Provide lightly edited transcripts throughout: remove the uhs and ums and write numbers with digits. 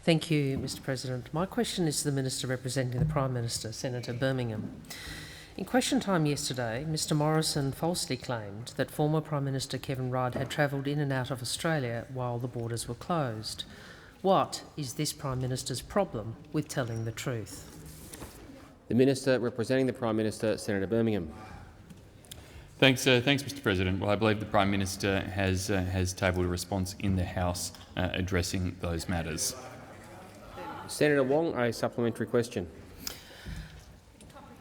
Thank you, Mr President. My question is to the Minister representing the Prime Minister, Senator Birmingham. In question time yesterday, Mr Morrison falsely claimed that former Prime Minister Kevin Rudd had travelled in and out of Australia while the borders were closed. What is this Prime Minister's problem with telling the truth? The Minister representing the Prime Minister, Senator Birmingham. Thanks, Mr President. Well, I believe the Prime Minister has tabled a response in the House addressing those matters. Senator Wong, a supplementary question.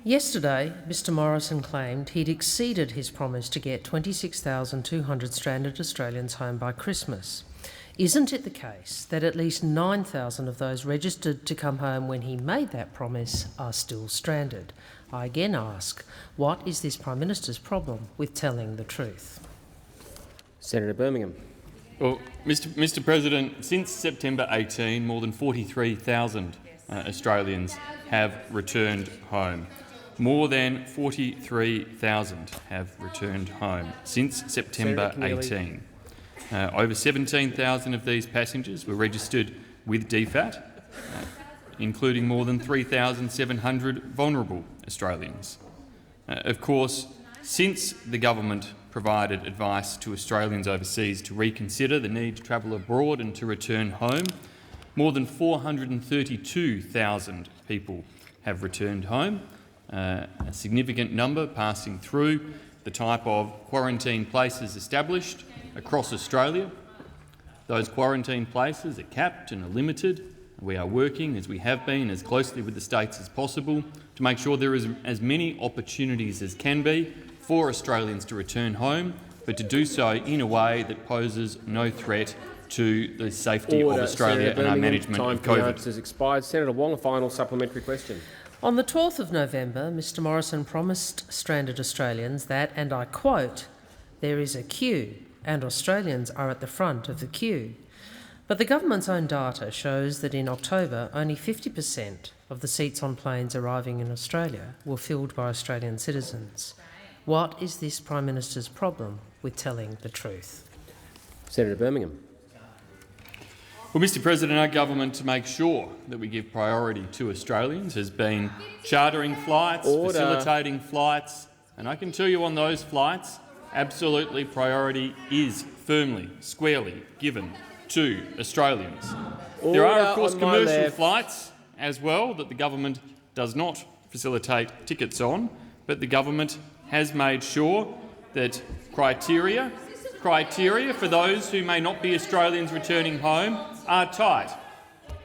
Yesterday, Mr Morrison claimed he'd exceeded his promise to get 26,200 stranded Australians home by Christmas. Isn't it the case that at least 9,000 of those registered to come home when he made that promise are still stranded? I again ask, what is this Prime Minister's problem with telling the truth? Senator Birmingham. Well, Mr President, since September 18, more than 43,000 Australians have returned home. More than 43,000 have returned home since September 18. Over 17,000 of these passengers were registered with DFAT, including more than 3,700 vulnerable Australians. Of course, since the government provided advice to Australians overseas to reconsider the need to travel abroad and to return home, more than 432,000 people have returned home, a significant number passing through the type of quarantine places established across Australia. Those quarantine places are capped and are limited. We are working, as we have been, as closely with the states as possible to make sure there is as many opportunities as can be for Australians to return home, but to do so in a way that poses no threat to the safety of Australia and our management of COVID. Time has expired. Senator Wong, a final supplementary question. On the 12th of November, Mr Morrison promised stranded Australians that, and I quote, "There is a queue and Australians are at the front of the queue." But the government's own data shows that in October, only 50% of the seats on planes arriving in Australia were filled by Australian citizens. What is this Prime Minister's problem with telling the truth? Senator Birmingham. Well, Mr President, our government, to make sure that we give priority to Australians, has been chartering flights, facilitating flights, and I can tell you on those flights, absolutely priority is firmly, squarely given to Australians. There are, of course, commercial flights as well that the government does not facilitate tickets on, but the government has made sure that criteria for those who may not be Australians returning home are tight.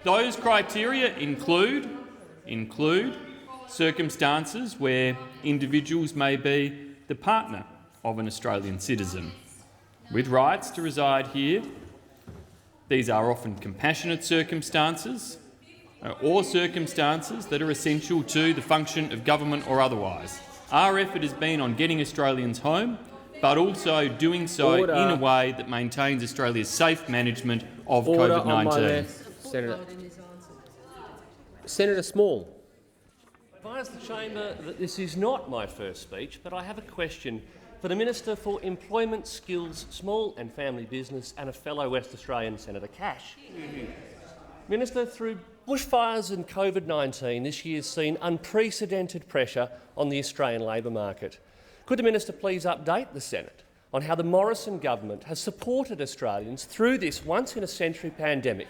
Those criteria include circumstances where individuals may be the partner of an Australian citizen with rights to reside here. These are often compassionate circumstances or circumstances that are essential to the function of government or otherwise. Our effort has been on getting Australians home, but also doing so in a way that maintains Australia's safe management of COVID-19. Senator Small. I advise the chamber that this is not my first speech, but I have a question for the Minister for Employment, Skills, Small and Family Business and a fellow West Australian, Senator Cash. Minister, through bushfires and COVID-19, this year's seen unprecedented pressure on the Australian labour market. Could the Minister please update the Senate on how the Morrison government has supported Australians through this once-in-a-century pandemic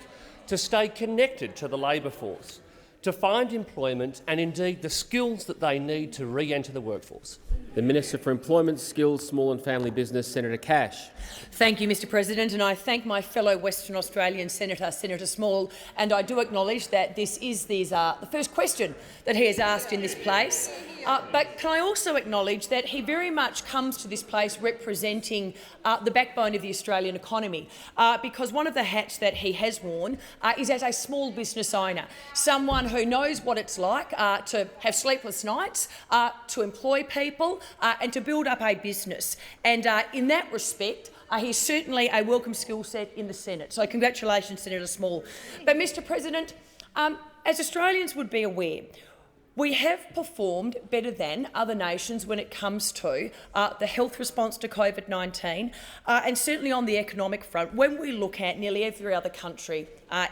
to stay connected to the labour force, to find employment and indeed the skills that they need to re-enter the workforce? The Minister for Employment, Skills, Small and Family Business, Senator Cash. Thank you, Mr President, and I thank my fellow Western Australian Senator, Senator Small, and I do acknowledge that this is the first question that he has asked in this place. But can I also acknowledge that he very much comes to this place representing the backbone of the Australian economy, because one of the hats that he has worn is as a small business owner, someone who knows what it's like to have sleepless nights, to employ people and to build up a business. And in that respect, he's certainly a welcome skill set in the Senate. So congratulations, Senator Small. But, Mr President, as Australians would be aware, We have performed better than other nations when it comes to the health response to COVID-19 and certainly on the economic front when we look at nearly every other country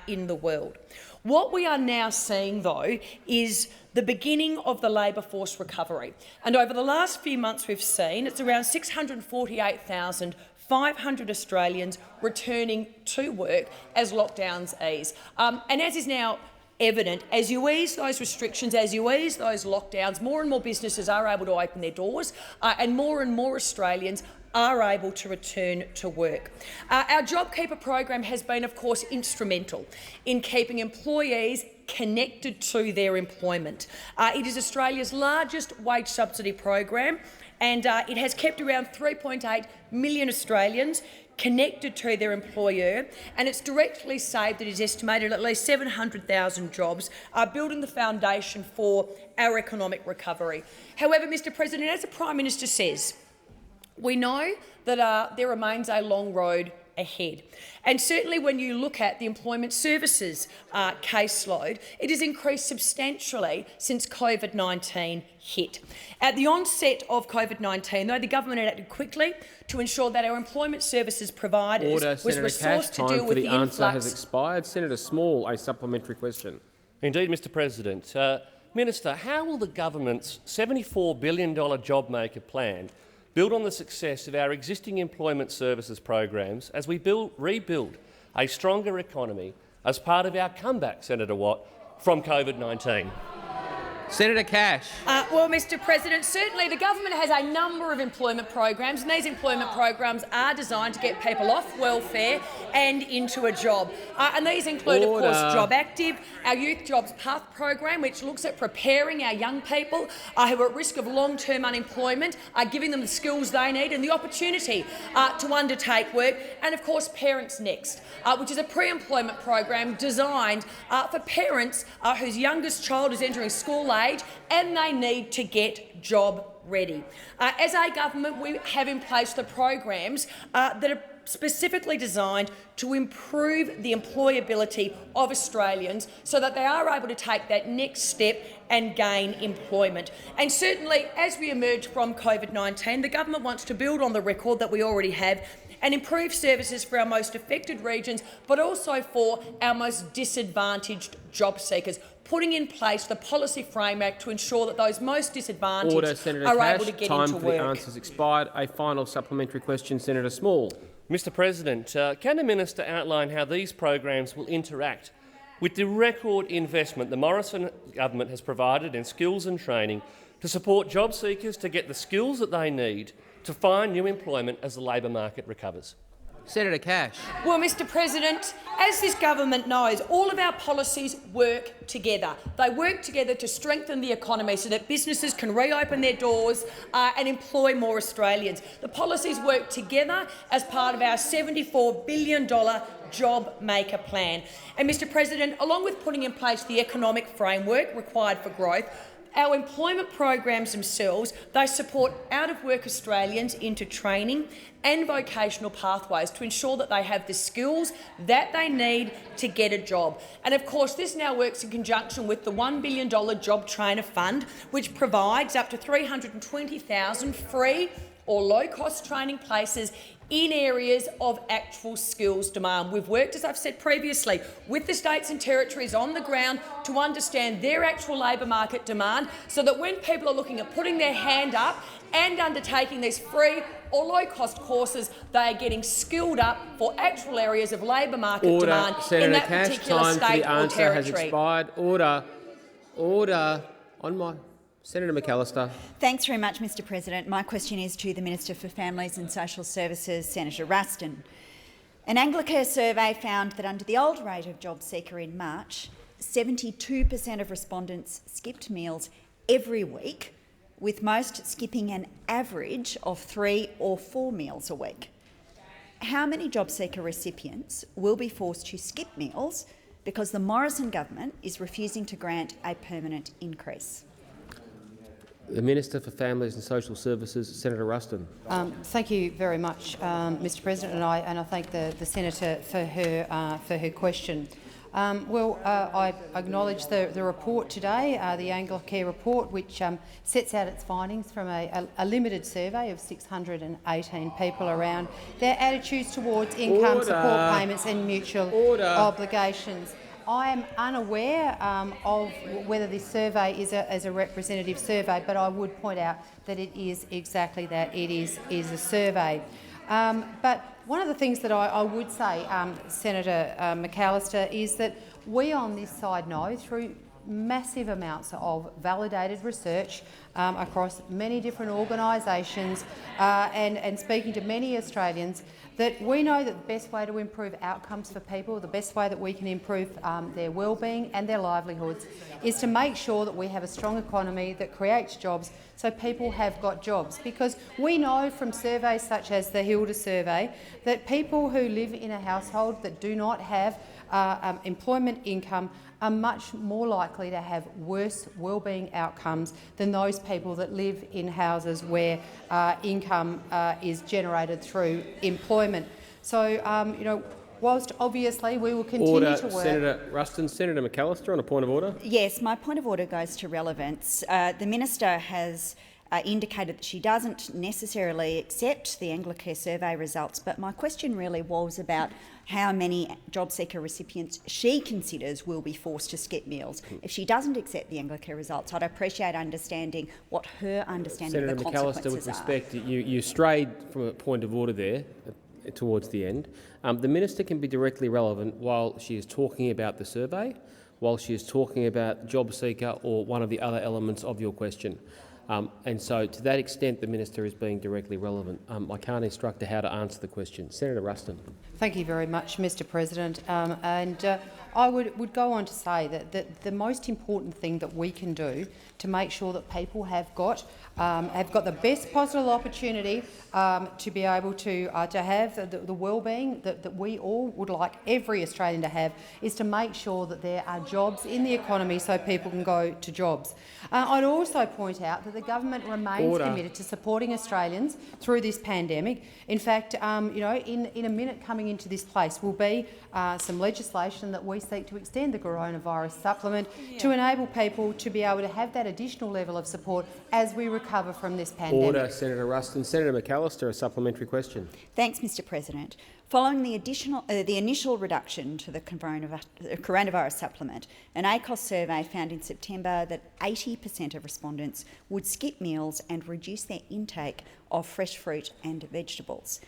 in the world. What we are now seeing, though, is the beginning of the labour force recovery. And over the last few months we've seen it's around 648,500 Australians returning to work as lockdowns ease. And as is now evident, as you ease those restrictions, as you ease those lockdowns, more and more businesses are able to open their doors and more Australians are able to return to work. Our JobKeeper program has been, of course, instrumental in keeping employees connected to their employment. It is Australia's largest wage subsidy program and it has kept around 3.8 million Australians connected to their employer, and it's directly saved, it is estimated, at least 700,000 jobs, building the foundation for our economic recovery. However, Mr President, as the Prime Minister says, we know that there remains a long road ahead. And certainly when you look at the employment services caseload, it has increased substantially since COVID-19 hit. At the onset of COVID-19, though, the government had acted quickly to ensure that our employment services providers was resourced to deal with the influx. Answer has expired. Senator Small, a supplementary question. Indeed, Mr President. Minister, how will the government's $74 billion JobMaker plan build on the success of our existing employment services programs as we rebuild a stronger economy as part of our comeback, Senator Watt, from COVID-19? Senator Cash. Well, Mr President, certainly the government has a number of employment programs, and these employment programs are designed to get people off welfare and into a job. And these include, of course, Job Active, our Youth Jobs Path program, which looks at preparing our young people who are at risk of long-term unemployment, giving them the skills they need and the opportunity to undertake work, and, of course, Parents Next, which is a pre-employment program designed for parents whose youngest child is entering school age and they need to get job ready. As a government, we have in place the programs that are specifically designed to improve the employability of Australians so that they are able to take that next step and gain employment. And certainly, as we emerge from COVID-19, the government wants to build on the record that we already have and improve services for our most affected regions, but also for our most disadvantaged job seekers, putting in place the policy framework to ensure that those most disadvantaged are able to get into work. Time for the answers expired. A final supplementary question, Senator Small. Mr President, can the minister outline how these programs will interact with the record investment the Morrison government has provided in skills and training to support job seekers to get the skills that they need to find new employment as the labour market recovers? Senator Cash. Well, Mr President, as this government knows, all of our policies work together. They work together to strengthen the economy so that businesses can reopen their doors and employ more Australians. The policies work together as part of our $74 billion JobMaker plan. And, Mr President, along with putting in place the economic framework required for growth, our employment programs themselves, they support out-of-work Australians into training and vocational pathways to ensure that they have the skills that they need to get a job. And of course, this now works in conjunction with the $1 billion Job Trainer Fund, which provides up to 320,000 free or low-cost training places in areas of actual skills demand. We've worked, as I've said previously, with the states and territories on the ground to understand their actual labour market demand so that when people are looking at putting their hand up and undertaking these free or low-cost courses, they are getting skilled up for actual areas of labour market demand in that particular state or territory. Has expired. Order. On my... Senator McAllister. Thanks very much, Mr President. My question is to the Minister for Families and Social Services, Senator Ruston. An Anglicare survey found that under the old rate of job seeker in March, 72% of respondents skipped meals every week, with most skipping an average of 3 or 4 meals a week. How many job seeker recipients will be forced to skip meals because the Morrison government is refusing to grant a permanent increase? The Minister for Families and Social Services, Senator Ruston. Thank you very much, Mr President, and I thank the senator for her question. I acknowledge the report today, the Anglicare report, which sets out its findings from a limited survey of 618 people around their attitudes towards income support payments and mutual obligations. I am unaware of whether this survey is a representative survey, but I would point out that it is exactly that. It is a survey. But one of the things that I would say, Senator McAllister, is that we on this side know through massive amounts of validated research across many different organisations and speaking to many Australians, that we know that the best way to improve outcomes for people, the best way that we can improve their well-being and their livelihoods, is to make sure that we have a strong economy that creates jobs so people have got jobs. Because we know from surveys such as the Hilda survey that people who live in a household that do not have employment income are much more likely to have worse wellbeing outcomes than those people that live in houses where income is generated through employment. So, whilst obviously we will continue to work— Senator Ruston. Senator McAllister on a point of order. Yes, my point of order goes to relevance. The minister has indicated that she doesn't necessarily accept the Anglicare survey results, but my question really was about how many job seeker recipients she considers will be forced to skip meals. If she doesn't accept the Anglicare results, I'd appreciate understanding what her understanding of the consequences Senator McAllister, with respect, you strayed from a point of order there towards the end. The minister can be directly relevant while she is talking about the survey, while she is talking about job seeker or one of the other elements of your question. And so, to that extent, the minister is being directly relevant. I can't instruct her how to answer the question. Senator Ruston. Thank you very much, Mr. President. I would go on to say that the most important thing that we can do to make sure that people have got the best possible opportunity to be able to have the well-being that we all would like every Australian to have is to make sure that there are jobs in the economy so people can go to jobs. I'd also point out that the government remains committed to supporting Australians through this pandemic. In fact, in a minute coming into this place will be some legislation that we seek to extend the coronavirus supplement to enable people to be able to have that additional level of support as we recover from this pandemic. Order, Senator Ruston. Senator McAllister, a supplementary question. Thanks, Mr. President. Following the initial reduction to the coronavirus supplement, an ACOS survey found in September that 80% of respondents would skip meals and reduce their intake of fresh fruit and vegetables.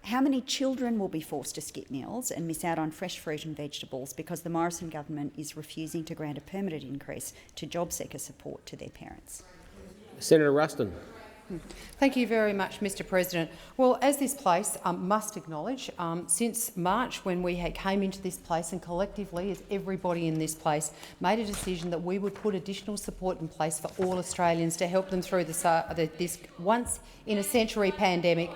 How many children will be forced to skip meals and miss out on fresh fruit and vegetables because the Morrison government is refusing to grant a permanent increase to job seeker support to their parents? Senator Ruston. Thank you very much, Mr. President. Well, as this place must acknowledge, since March when we came into this place and collectively, as everybody in this place, made a decision that we would put additional support in place for all Australians to help them through this once-in-a-century pandemic,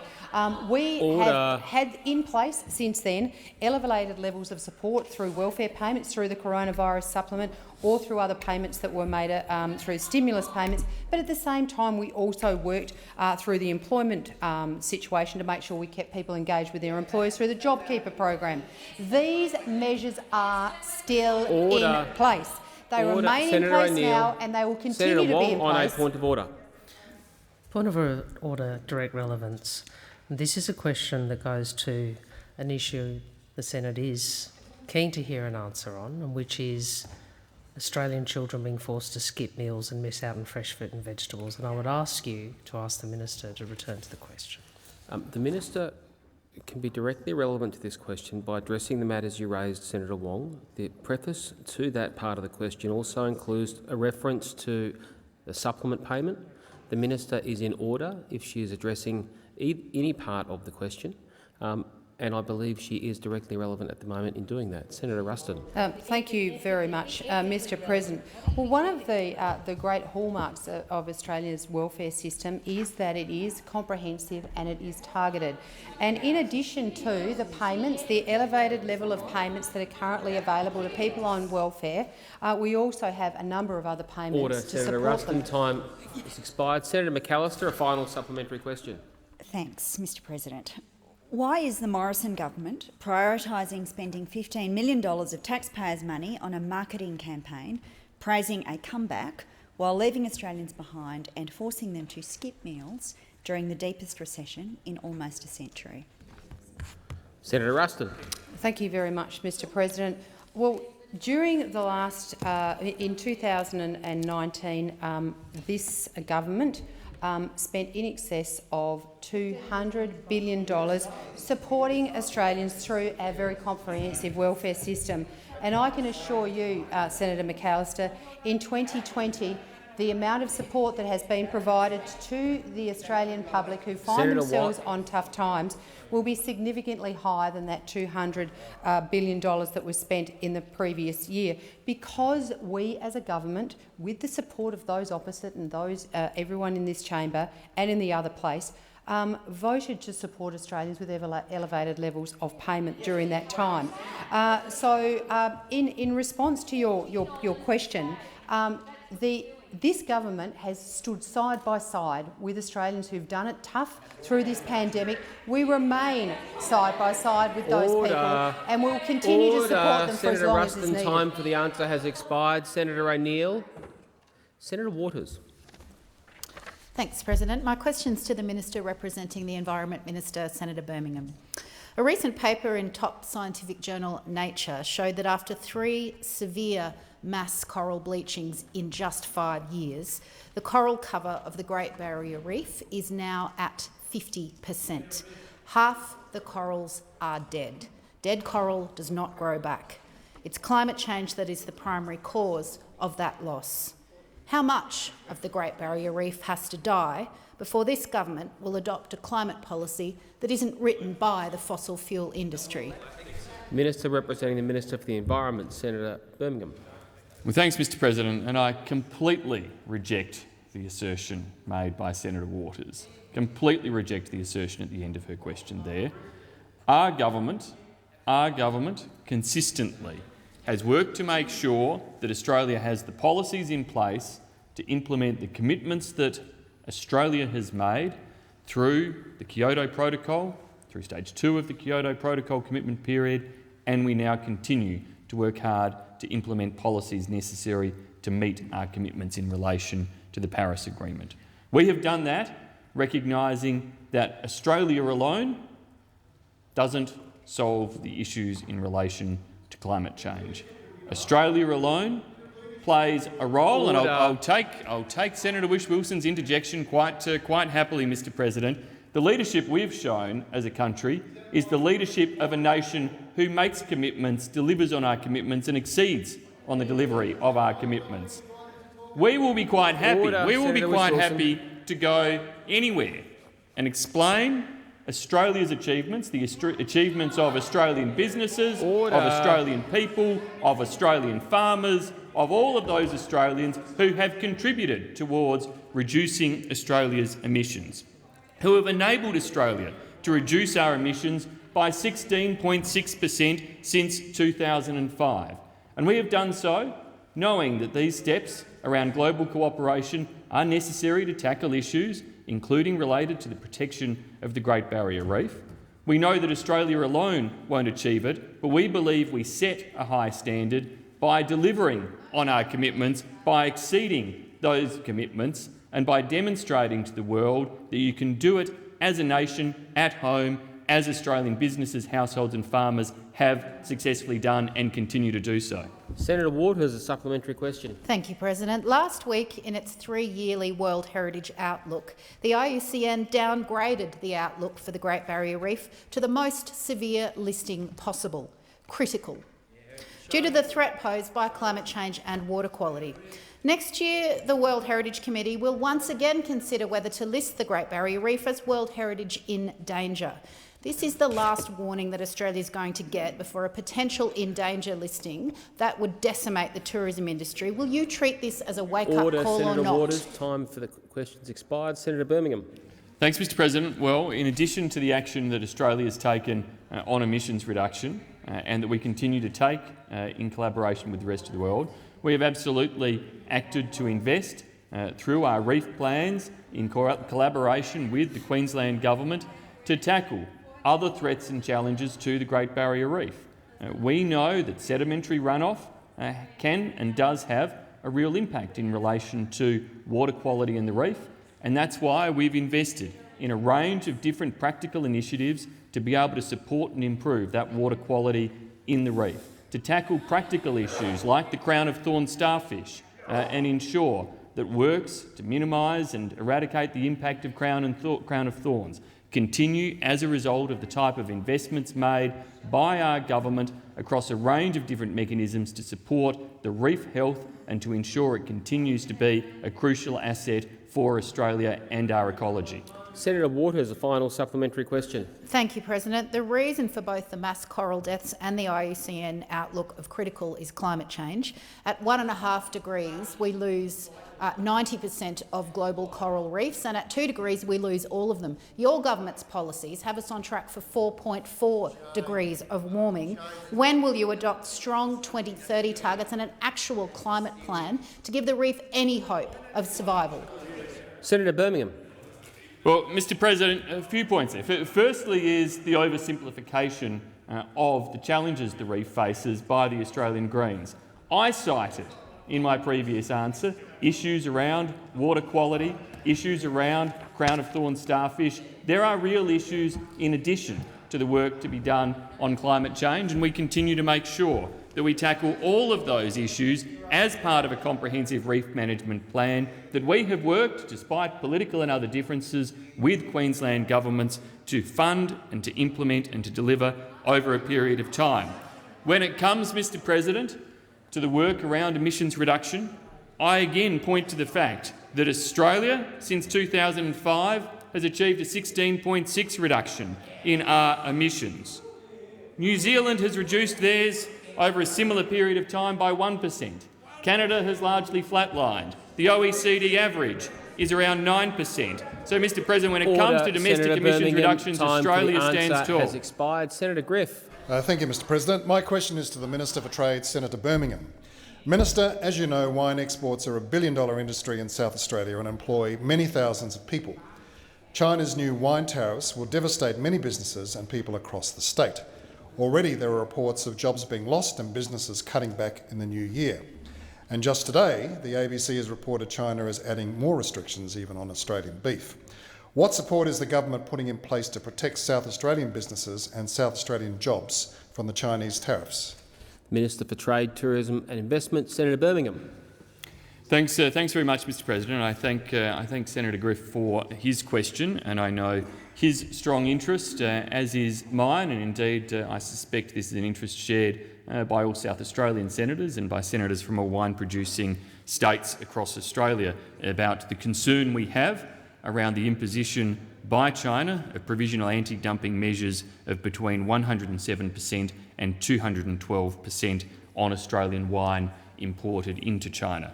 we have had in place since then elevated levels of support through welfare payments, through the coronavirus supplement, or through other payments that were made through stimulus payments. But at the same time, we also worked through the employment situation to make sure we kept people engaged with their employers through the JobKeeper program. These measures are still in place. They remain Senator in place O'Neill. now, and they will continue Senator to be Wong in on place. a point of order. Point of order, direct relevance. This is a question that goes to an issue the Senate is keen to hear an answer on, which is Australian children being forced to skip meals and miss out on fresh fruit and vegetables. And I would ask you to ask the Minister to return to the question. The Minister can be directly relevant to this question by addressing the matters you raised, Senator Wong. The preface to that part of the question also includes a reference to the supplement payment. The Minister is in order if she is addressing any part of the question, and I believe she is directly relevant at the moment in doing that. Senator Ruston. Thank you very much, Mr. President. Well, one of the great hallmarks of Australia's welfare system is that it is comprehensive and it is targeted. And in addition to the payments, the elevated level of payments that are currently available to people on welfare, we also have a number of other payments to Senator support Ruston, them. time has expired. Senator McAllister, a final supplementary question. Thanks, Mr. President. Why is the Morrison government prioritising spending $15 million of taxpayers' money on a marketing campaign praising a comeback while leaving Australians behind and forcing them to skip meals during the deepest recession in almost a century? Senator Ruston. Thank you very much, Mr President. Well, during the last, in 2019, this government spent in excess of $200 billion supporting Australians through our very comprehensive welfare system. And I can assure you, Senator McAllister, in 2020, the amount of support that has been provided to the Australian public who find themselves on tough times will be significantly higher than that $200 billion that was spent in the previous year, because we as a government, with the support of those opposite and those everyone in this chamber and in the other place, voted to support Australians with elevated levels of payment during that time. In response to your question, this government has stood side by side with Australians who've done it tough through this pandemic. We remain side by side with those people, and we'll continue to support them for as long as is needed. Time for the answer has expired. Senator O'Neill. Senator Waters. Thanks, President. My question's to the Minister representing the Environment Minister, Senator Birmingham. A recent paper in top scientific journal Nature showed that after 3 severe mass coral bleachings in just 5 years, the coral cover of the Great Barrier Reef is now at 50%. Half the corals are dead. Dead coral does not grow back. It's climate change that is the primary cause of that loss. How much of the Great Barrier Reef has to die before this government will adopt a climate policy that isn't written by the fossil fuel industry? Minister representing the Minister for the Environment, Senator Birmingham. Well, thanks, Mr President, and I completely reject the assertion made by Senator Waters. Completely reject the assertion at the end of her question there. Our government consistently has worked to make sure that Australia has the policies in place to implement the commitments that Australia has made through the Kyoto Protocol, through stage 2 of the Kyoto Protocol commitment period, and we now continue to work hard to implement policies necessary to meet our commitments in relation to the Paris Agreement. We have done that recognising that Australia alone doesn't solve the issues in relation to climate change. Australia alone plays a role, and I'll take Senator Whish-Wilson's interjection quite happily, Mr President. The leadership we've shown as a country is the leadership of a nation who makes commitments, delivers on our commitments and exceeds on the delivery of our commitments. We will be quite happy to go anywhere and explain Australia's achievements, the achievements of Australian businesses, of Australian people, of Australian farmers, of all of those Australians who have contributed towards reducing Australia's emissions, who have enabled Australia to reduce our emissions by 16.6% since 2005. And we have done so knowing that these steps around global cooperation are necessary to tackle issues including related to the protection of the Great Barrier Reef. We know that Australia alone won't achieve it, but we believe we set a high standard by delivering on our commitments, by exceeding those commitments, and by demonstrating to the world that you can do it as a nation, at home, as Australian businesses, households and farmers have successfully done and continue to do so. Senator Waters, a supplementary question. Thank you, President. Last week, in its 3-yearly World Heritage Outlook, the IUCN downgraded the outlook for the Great Barrier Reef to the most severe listing possible, critical, due to the threat posed by climate change and water quality. Next year, the World Heritage Committee will once again consider whether to list the Great Barrier Reef as World Heritage in danger. This is the last warning that Australia is going to get before a potential in danger listing that would decimate the tourism industry. Will you treat this as a wake-up call Senator or not? Waters, time for the questions expired. Senator Birmingham. Thanks, Mr President. Well, in addition to the action that Australia has taken on emissions reduction and that we continue to take in collaboration with the rest of the world, we have absolutely acted to invest through our reef plans in collaboration with the Queensland Government to tackle other threats and challenges to the Great Barrier Reef. We know that sedimentary runoff can and does have a real impact in relation to water quality in the reef, and that's why we've invested in a range of different practical initiatives to be able to support and improve that water quality in the reef, to tackle practical issues like the crown of thorns starfish and ensure that works to minimise and eradicate the impact of crown of thorns continue as a result of the type of investments made by our government across a range of different mechanisms to support the reef health and to ensure it continues to be a crucial asset for Australia and our ecology. Senator Waters, a final supplementary question. Thank you, President. The reason for both the mass coral deaths and the IUCN outlook of critical is climate change. At 1.5 degrees, we lose 90% of global coral reefs, and at 2 degrees, we lose all of them. Your government's policies have us on track for 4.4 degrees of warming. When will you adopt strong 2030 targets and an actual climate plan to give the reef any hope of survival? Senator Birmingham. Well, Mr President, a few points there. Firstly is the oversimplification of the challenges the reef faces by the Australian Greens. I cited in my previous answer issues around water quality, issues around crown of thorns starfish. There are real issues in addition to the work to be done on climate change, and we continue to make sure that we tackle all of those issues as part of a comprehensive reef management plan that we have worked, despite political and other differences, with Queensland governments to fund and to implement and to deliver over a period of time. When it comes, Mr President, to the work around emissions reduction, I again point to the fact that Australia, since 2005, has achieved a 16.6 reduction in our emissions. New Zealand has reduced theirs over a similar period of time by 1%. Canada has largely flatlined. The OECD average is around 9%. So, Mr President, when it comes to domestic emissions reductions, Australia stands tall. Has expired. Senator Griff. Thank you, Mr President. My question is to the Minister for Trade, Senator Birmingham. Minister, as you know, wine exports are a billion-dollar industry in South Australia and employ many thousands of people. China's new wine tariffs will devastate many businesses and people across the state. Already there are reports of jobs being lost and businesses cutting back in the new year. And just today, the ABC has reported China is adding more restrictions even on Australian beef. What support is the government putting in place to protect South Australian businesses and South Australian jobs from the Chinese tariffs? Minister for Trade, Tourism and Investment, Senator Birmingham. Thanks very much, Mr President. I thank Senator Griff for his question, and I know his strong interest, as is mine, and indeed I suspect this is an interest shared by all South Australian senators and by senators from all wine-producing states across Australia about the concern we have around the imposition by China of provisional anti-dumping measures of between 107% and 212% on Australian wine imported into China.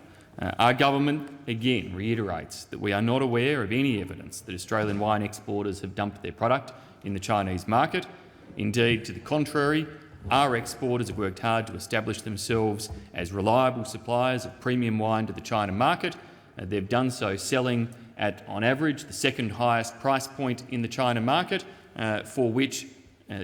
Our government again reiterates that we are not aware of any evidence that Australian wine exporters have dumped their product in the Chinese market. Indeed, to the contrary, our exporters have worked hard to establish themselves as reliable suppliers of premium wine to the China market. They've done so selling at, on average, the second highest price point in the China market, for which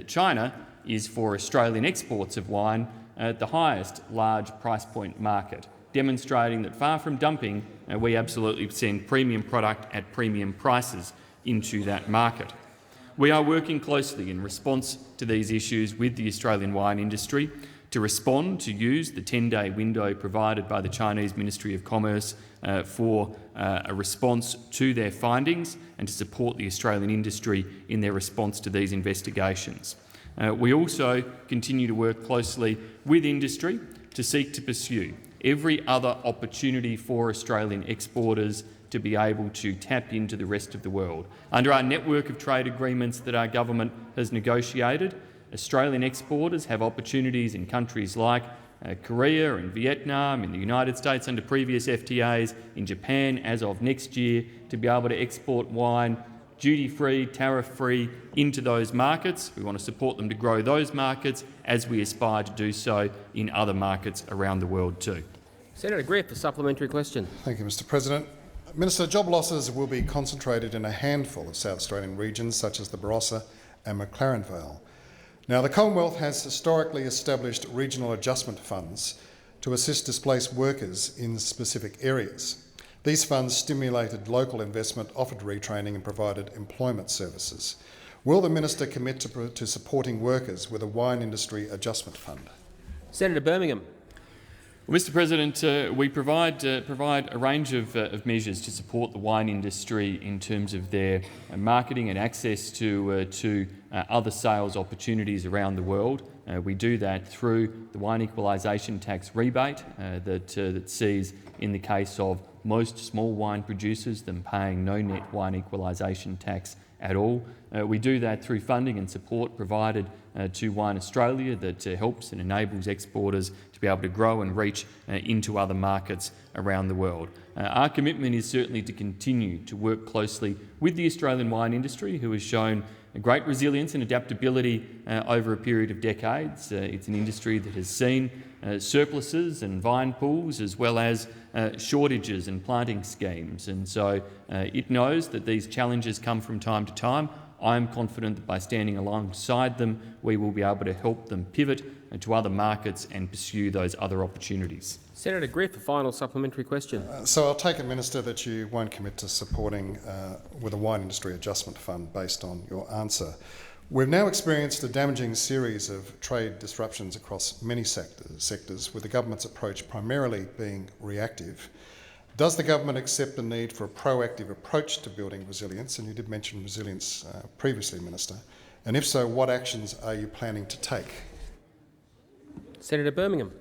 China is for Australian exports of wine the highest large price point market, demonstrating that far from dumping, we absolutely send premium product at premium prices into that market. We are working closely in response to these issues with the Australian wine industry to respond, to use the 10-day window provided by the Chinese Ministry of Commerce for a response to their findings and to support the Australian industry in their response to these investigations. We also continue to work closely with industry to seek to pursue every other opportunity for Australian exporters to be able to tap into the rest of the world. Under our network of trade agreements that our government has negotiated, Australian exporters have opportunities in countries like Korea and Vietnam, in the United States under previous FTAs, in Japan as of next year, to be able to export wine duty-free, tariff-free into those markets. We want to support them to grow those markets as we aspire to do so in other markets around the world too. Senator Griff, a supplementary question. Thank you, Mr President. Minister, job losses will be concentrated in a handful of South Australian regions such as the Barossa and McLaren Vale. Now, the Commonwealth has historically established regional adjustment funds to assist displaced workers in specific areas. These funds stimulated local investment, offered retraining and provided employment services. Will the Minister commit to supporting workers with a wine industry adjustment fund? Senator Birmingham. Well, Mr President, we provide a range of measures to support the wine industry in terms of their marketing and access to other sales opportunities around the world. We do that through the wine equalisation tax rebate that sees, in the case of most small wine producers, them paying no net wine equalisation tax at all. We do that through funding and support provided to Wine Australia that helps and enables exporters to be able to grow and reach into other markets around the world. Our commitment is certainly to continue to work closely with the Australian wine industry, who has shown a great resilience and adaptability over a period of decades. It's an industry that has seen surpluses and vine pools, as well as shortages and planting schemes, and so it knows that these challenges come from time to time. I am confident that by standing alongside them, we will be able to help them pivot to other markets and pursue those other opportunities. Senator Griff, a final supplementary question. So I'll take it, Minister, that you won't commit to supporting with a wine industry adjustment fund based on your answer. We've now experienced a damaging series of trade disruptions across many sectors, with the government's approach primarily being reactive. Does the government accept the need for a proactive approach to building resilience? And you did mention resilience previously, Minister. And if so, what actions are you planning to take? Senator Birmingham.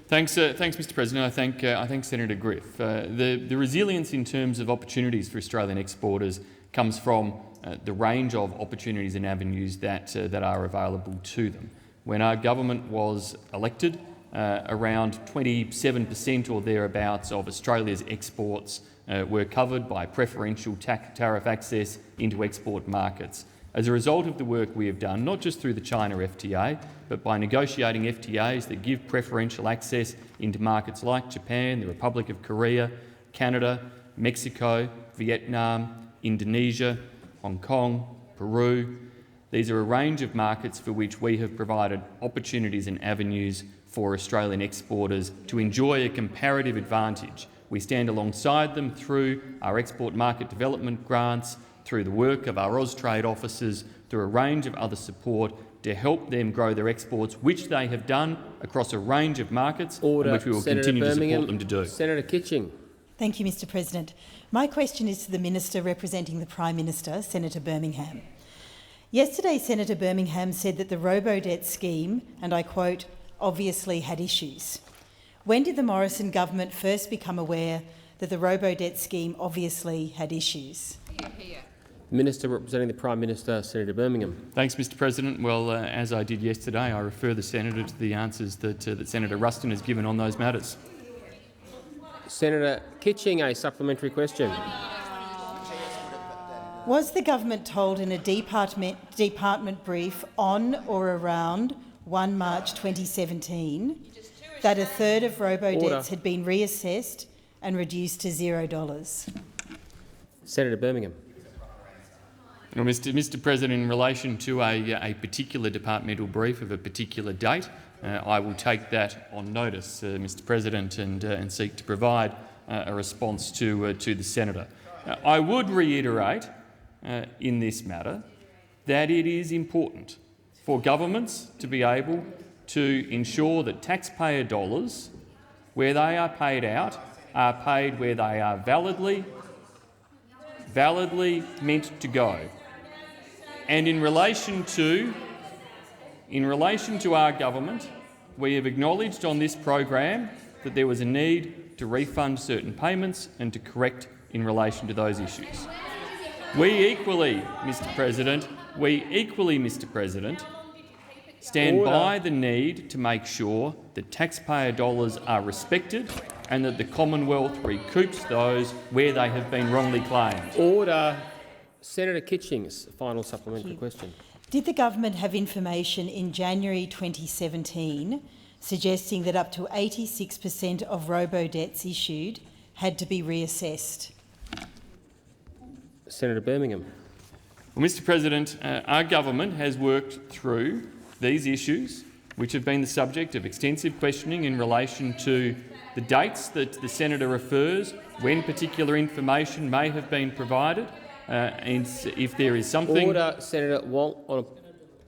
Thanks, Mr President. I thank Senator Griff. The resilience in terms of opportunities for Australian exporters comes from the range of opportunities and avenues that are available to them. When our government was elected, around 27% or thereabouts of Australia's exports were covered by preferential tariff access into export markets. As a result of the work we have done, not just through the China FTA, but by negotiating FTAs that give preferential access into markets like Japan, the Republic of Korea, Canada, Mexico, Vietnam, Indonesia, Hong Kong, Peru. These are a range of markets for which we have provided opportunities and avenues for Australian exporters to enjoy a comparative advantage. We stand alongside them through our export market development grants, through the work of our Austrade officers, through a range of other support to help them grow their exports, which they have done across a range of markets, and which we will continue to support them to do. Senator Kitching. Thank you, Mr President. My question is to the Minister representing the Prime Minister, Senator Birmingham. Yesterday, Senator Birmingham said that the robo-debt scheme, and I quote, obviously had issues. When did the Morrison government first become aware that the robo-debt scheme obviously had issues? Minister representing the Prime Minister, Senator Birmingham. Thanks, Mr President. Well, as I did yesterday, I refer the Senator to the answers that Senator Ruston has given on those matters. Senator Kitching, a supplementary question. Was the government told in a department brief on or around 1 March 2017 that a third of robo-debts had been reassessed and reduced to $0? Senator Birmingham. Well, Mr President, in relation to a particular departmental brief of a particular date, I will take that on notice, Mr President, and seek to provide a response to the Senator. I would reiterate in this matter that it is important for governments to be able to ensure that taxpayer dollars, where they are paid out, are paid where they are validly meant to go. And in relation to our government, we have acknowledged on this program that there was a need to refund certain payments and to correct in relation to those issues. We equally, Mr President, stand by the need to make sure that taxpayer dollars are respected and that the Commonwealth recoups those where they have been wrongly claimed. Order. Senator Kitching's final supplementary question. Did the government have information in January 2017 suggesting that up to 86% of robo-debts issued had to be reassessed? Senator Birmingham. Well, Mr President, our government has worked through these issues, which have been the subject of extensive questioning in relation to the dates that the senator refers, when particular information may have been provided, and if there is something. Order, Senator Wong.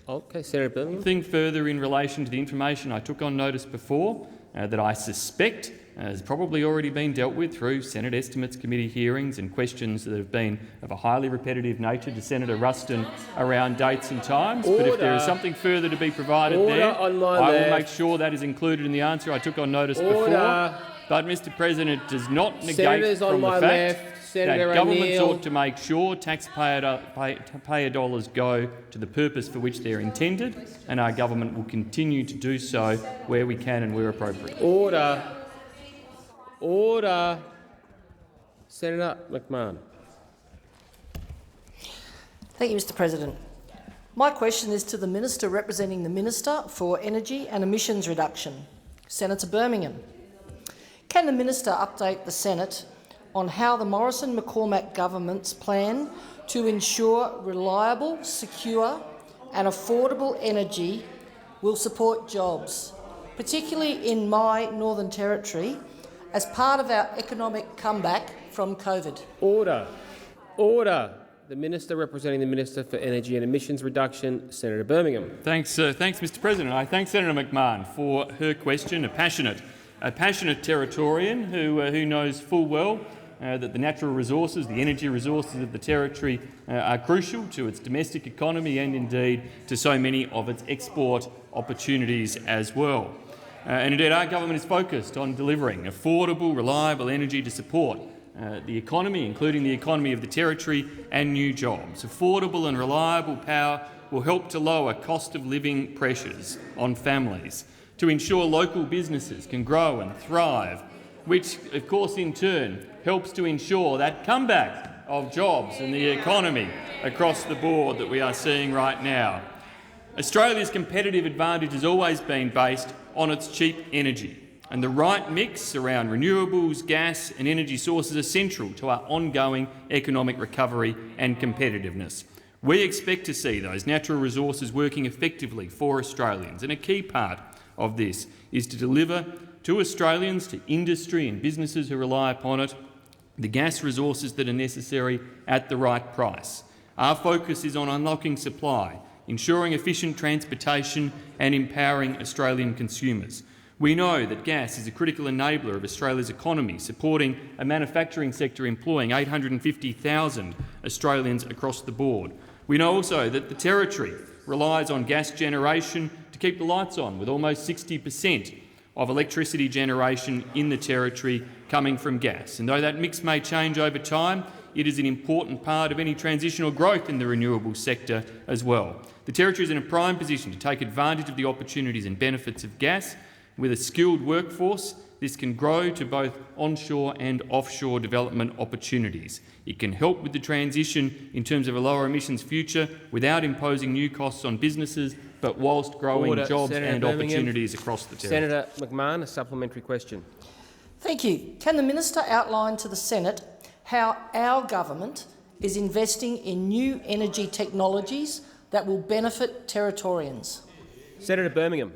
Okay, Senator Birmingham. Something further in relation to the information I took on notice before that I suspect has probably already been dealt with through Senate Estimates Committee hearings and questions that have been of a highly repetitive nature to Senator Ruston around dates and times. Order. But if there is something further to be provided there, I will make sure that is included in the answer I took on notice before. But Mr President does not negate from the fact that governments ought to make sure taxpayer dollars go to the purpose for which they're intended, and our government will continue to do so where we can and where appropriate. Order. Order. Senator McMahon. Thank you, Mr President. My question is to the Minister representing the Minister for Energy and Emissions Reduction, Senator Birmingham. Can the Minister update the Senate on how the Morrison-McCormack government's plan to ensure reliable, secure and affordable energy will support jobs, particularly in my Northern Territory, as part of our economic comeback from COVID? Order. Order. The Minister representing the Minister for Energy and Emissions Reduction, Senator Birmingham. Thanks, Mr President. I thank Senator McMahon for her question, a passionate Territorian who knows full well that the natural resources, the energy resources of the Territory are crucial to its domestic economy and indeed to so many of its export opportunities as well. And indeed our government is focused on delivering affordable, reliable energy to support the economy, including the economy of the Territory, and new jobs. Affordable and reliable power will help to lower cost of living pressures on families, to ensure local businesses can grow and thrive, which of course in turn helps to ensure that comeback of jobs and the economy across the board that we are seeing right now. Australia's competitive advantage has always been based on its cheap energy, and the right mix around renewables, gas and energy sources are central to our ongoing economic recovery and competitiveness. We expect to see those natural resources working effectively for Australians, and a key part of this is to deliver to Australians, to industry and businesses who rely upon it, the gas resources that are necessary at the right price. Our focus is on unlocking supply, ensuring efficient transportation and empowering Australian consumers. We know that gas is a critical enabler of Australia's economy, supporting a manufacturing sector employing 850,000 Australians across the board. We know also that the Territory relies on gas generation to keep the lights on, with almost 60% of electricity generation in the Territory coming from gas. And though that mix may change over time, it is an important part of any transitional growth in the renewable sector as well. The Territory is in a prime position to take advantage of the opportunities and benefits of gas. With a skilled workforce, this can grow to both onshore and offshore development opportunities. It can help with the transition in terms of a lower emissions future without imposing new costs on businesses, but whilst growing jobs and opportunities across the Territory. Senator McMahon, a supplementary question. Thank you. Can the Minister outline to the Senate how our government is investing in new energy technologies that will benefit Territorians? Senator Birmingham.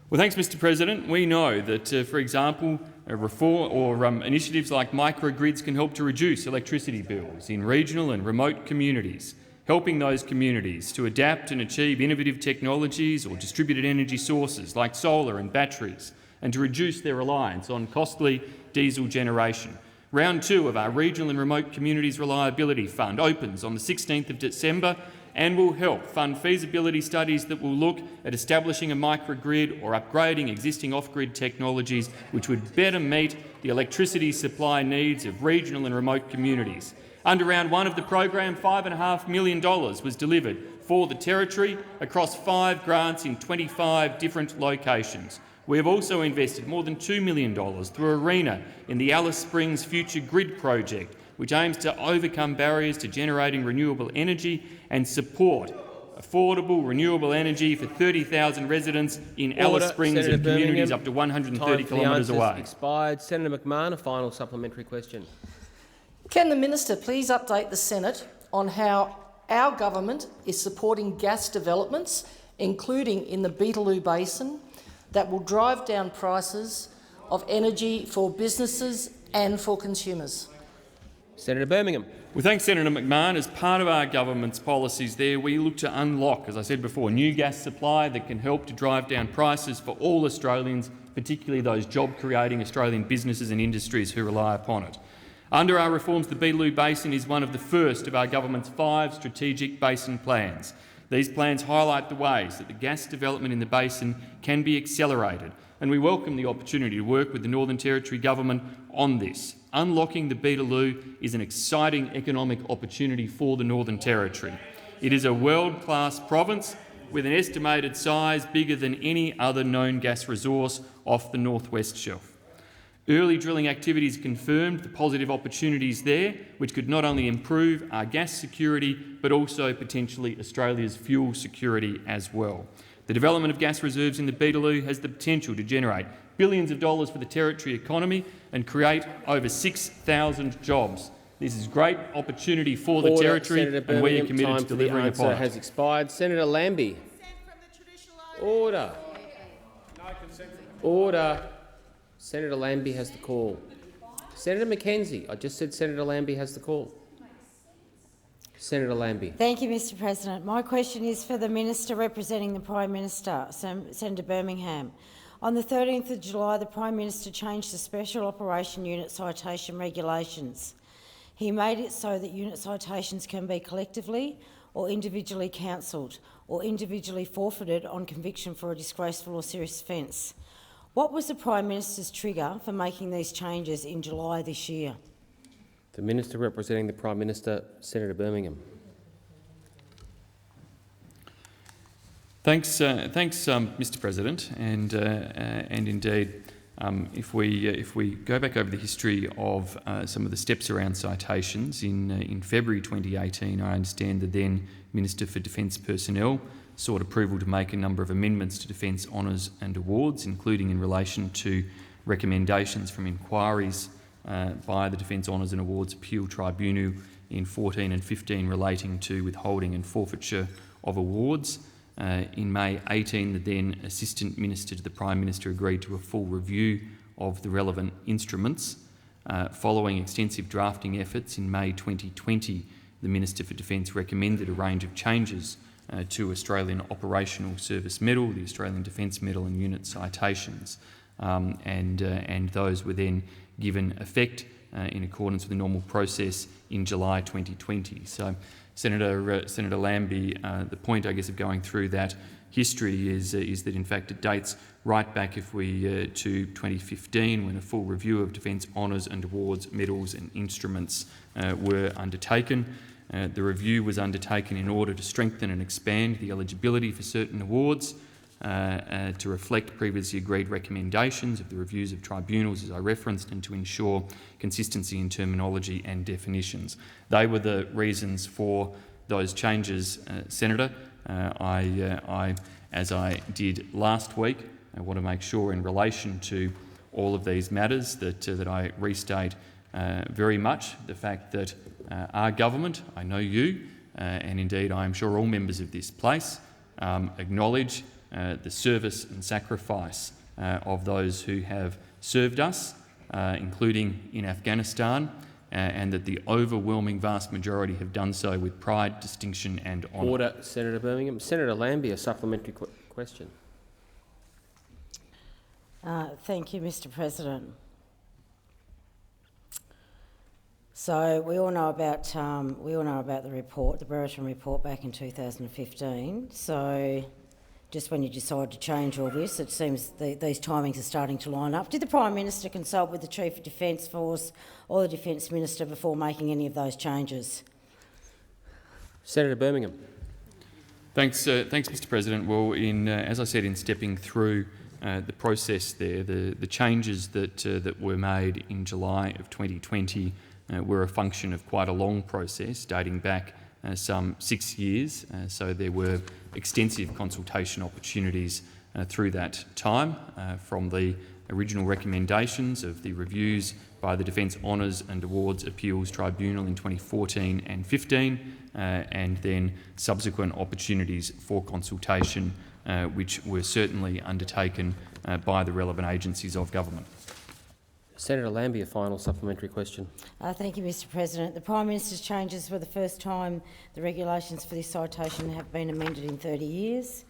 Well, thanks, Mr President. We know that, for example, reform or initiatives like microgrids can help to reduce electricity bills in regional and remote communities, helping those communities to adapt and achieve innovative technologies or distributed energy sources like solar and batteries, and to reduce their reliance on costly diesel generation. Round 2 of our Regional and Remote Communities Reliability Fund opens on the 16th of December and will help fund feasibility studies that will look at establishing a microgrid or upgrading existing off-grid technologies which would better meet the electricity supply needs of regional and remote communities. Under round 1 of the program, $5.5 million was delivered for the Territory across 5 grants in 25 different locations. We have also invested more than $2 million through ARENA in the Alice Springs Future Grid project, which aims to overcome barriers to generating renewable energy and support affordable renewable energy for 30,000 residents in Alice Springs and communities up to 130 kilometres away. Expired. Senator McMahon, a final supplementary question. Can the Minister please update the Senate on how our government is supporting gas developments, including in the Beetaloo Basin, that will drive down prices of energy for businesses and for consumers. Senator Birmingham. Well, thanks, Senator McMahon. As part of our government's policies there, we look to unlock, as I said before, new gas supply that can help to drive down prices for all Australians, particularly those job-creating Australian businesses and industries who rely upon it. Under our reforms, the Beetaloo Basin is one of the first of our government's 5 strategic basin plans. These plans highlight the ways that the gas development in the basin can be accelerated, and we welcome the opportunity to work with the Northern Territory Government on this. Unlocking the Beetaloo is an exciting economic opportunity for the Northern Territory. It is a world-class province with an estimated size bigger than any other known gas resource off the northwest shelf. Early drilling activities confirmed the positive opportunities there, which could not only improve our gas security but also potentially Australia's fuel security as well. The development of gas reserves in the Beetaloo has the potential to generate billions of dollars for the Territory economy and create over 6,000 jobs. This is great opportunity for the Territory, and we are committed to delivering upon it. Time has expired. Senator Lambie. Order. Order. Senator Lambie has the call. Senator McKenzie. I just said Senator Lambie has the call. Senator Lambie. Thank you, Mr President. My question is for the Minister representing the Prime Minister, Senator Birmingham. On the 13th of July, the Prime Minister changed the Special Operation Unit citation regulations. He made it so that unit citations can be collectively or individually cancelled or individually forfeited on conviction for a disgraceful or serious offence. What was the Prime Minister's trigger for making these changes in July this year? The Minister representing the Prime Minister, Senator Birmingham. Thanks, Mr President, and indeed, if we go back over the history of some of the steps around citations, in February 2018, I understand the then Minister for Defence Personnel sought approval to make a number of amendments to Defence Honours and Awards, including in relation to recommendations from inquiries by the Defence Honours and Awards Appeal Tribunal in 14 and 15 relating to withholding and forfeiture of awards. In May 18, the then Assistant Minister to the Prime Minister agreed to a full review of the relevant instruments. Following extensive drafting efforts in May 2020, the Minister for Defence recommended a range of changes to Australian Operational Service Medal, the Australian Defence Medal and unit citations, and those were then given effect in accordance with the normal process in July 2020. So, Senator Lambie, the point, I guess, of going through that history is that, in fact, it dates right back, if we to 2015, when a full review of Defence Honours and Awards, medals and instruments were undertaken. The review was undertaken in order to strengthen and expand the eligibility for certain awards, to reflect previously agreed recommendations of the reviews of tribunals, as I referenced, and to ensure consistency in terminology and definitions. They were the reasons for those changes, Senator. I, as I did last week, I want to make sure in relation to all of these matters that I restate very much the fact that our government, I know you, and indeed I am sure all members of this place, acknowledge the service and sacrifice of those who have served us, including in Afghanistan, and that the overwhelming vast majority have done so with pride, distinction and honour. Order, Senator Birmingham. Senator Lambie, a supplementary question. Thank you, Mr President. So we all know about the report, the Brereton report back in 2015. So just when you decide to change all this, it seems these timings are starting to line up. Did the Prime Minister consult with the Chief of Defence Force or the Defence Minister before making any of those changes? Senator Birmingham. Thanks, Mr President. Well, as I said, in stepping through the process there, the changes that were made in July of 2020 were a function of quite a long process dating back some 6 years. So there were extensive consultation opportunities through that time, from the original recommendations of the reviews by the Defence Honours and Awards Appeals Tribunal in 2014 and 15, and then subsequent opportunities for consultation which were certainly undertaken by the relevant agencies of government. Senator Lambie, a final supplementary question. Thank you, Mr President. The Prime Minister's changes were the first time the regulations for this citation have been amended in 30 years.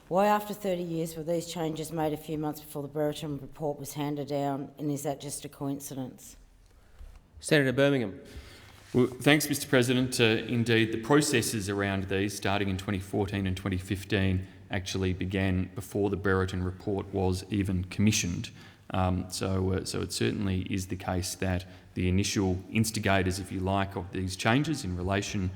Why, after 30 years, were these changes made a few months before the Brereton report was handed down, and is that just a coincidence? Senator Birmingham. Well, thanks, Mr President. Indeed, the processes around these, starting in 2014 and 2015, actually began before the Brereton report was even commissioned. So it certainly is the case that the initial instigators, if you like, of these changes in relation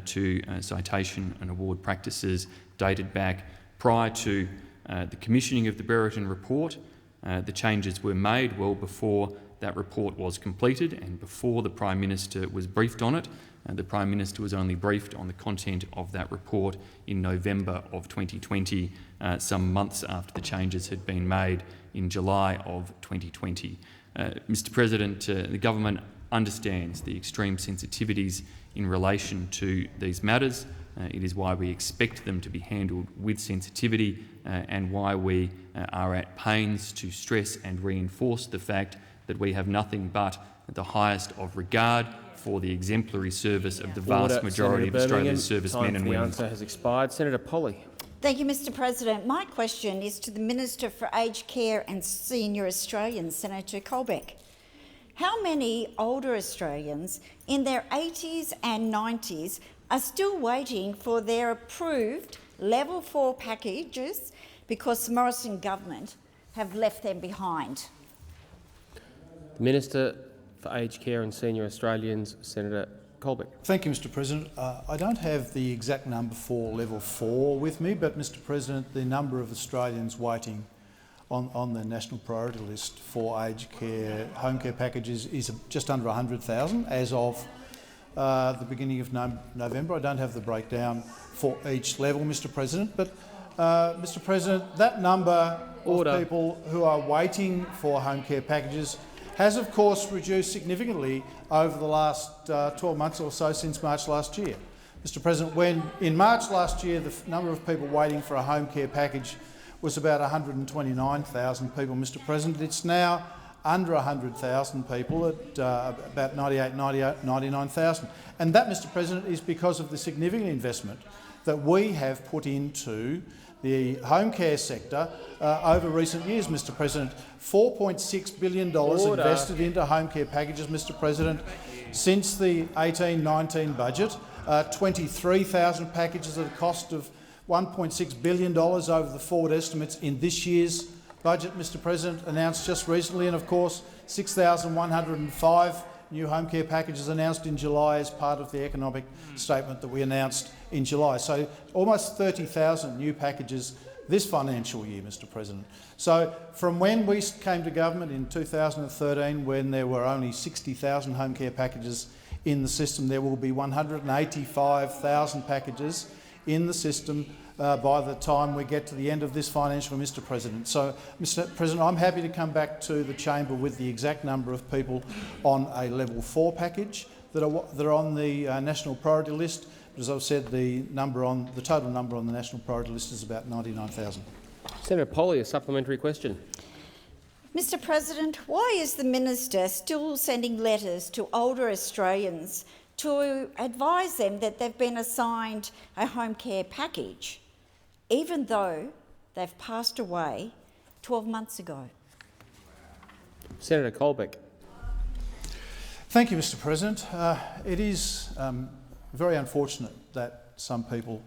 to citation and award practices dated back prior to the commissioning of the Brereton report. The changes were made well before that report was completed and before the Prime Minister was briefed on it. The Prime Minister was only briefed on the content of that report in November of 2020, some months after the changes had been made in July of 2020. Mr President, the government understands the extreme sensitivities in relation to these matters. It is why we expect them to be handled with sensitivity and why we are at pains to stress and reinforce the fact that we have nothing but the highest of regard for the exemplary service of the vast majority of Australia's servicemen and women. The answer has expired. Senator Polley. Thank you, Mr President. My question is to the Minister for Aged Care and Senior Australians, Senator Colbeck. How many older Australians in their 80s and 90s are still waiting for their approved level 4 packages because the Morrison government have left them behind? The Minister for Aged Care and Senior Australians, Senator Colbeck. Thank you, Mr President. I don't have the exact number for level 4 with me, but Mr President, the number of Australians waiting on the national priority list for aged care home care packages is just under 100,000 as of the beginning of November. I don't have the breakdown for each level, Mr President, but Mr President, that number of people who are waiting for home care packages has of course reduced significantly over the last 12 months or so since March last year. Mr President, when in March last year the number of people waiting for a home care package was about 129,000 people, Mr President, it's now under 100,000 people at about 99,000. And that, Mr President, is because of the significant investment that we have put into the home care sector over recent years, Mr President. $4.6 billion invested into home care packages, Mr President, since the 18-19 budget. 23,000 packages at a cost of $1.6 billion over the forward estimates in this year's budget, Mr President, announced just recently, and of course 6,105 new home care packages announced in July as part of the economic statement that we announced in July. So almost 30,000 new packages this financial year, Mr President. So from when we came to government in 2013, when there were only 60,000 home care packages in the system, there will be 185,000 packages in the system by the time we get to the end of this financial year, Mr President. So, Mr President, I'm happy to come back to the chamber with the exact number of people on a level 4 package that are on the national priority list. As I've said, the total number on the national priority list is about 99,000. Senator Polley, a supplementary question. Mr President, why is the Minister still sending letters to older Australians to advise them that they've been assigned a home care package, even though they've passed away 12 months ago? Senator Colbeck. Thank you, Mr President. It is very unfortunate that some people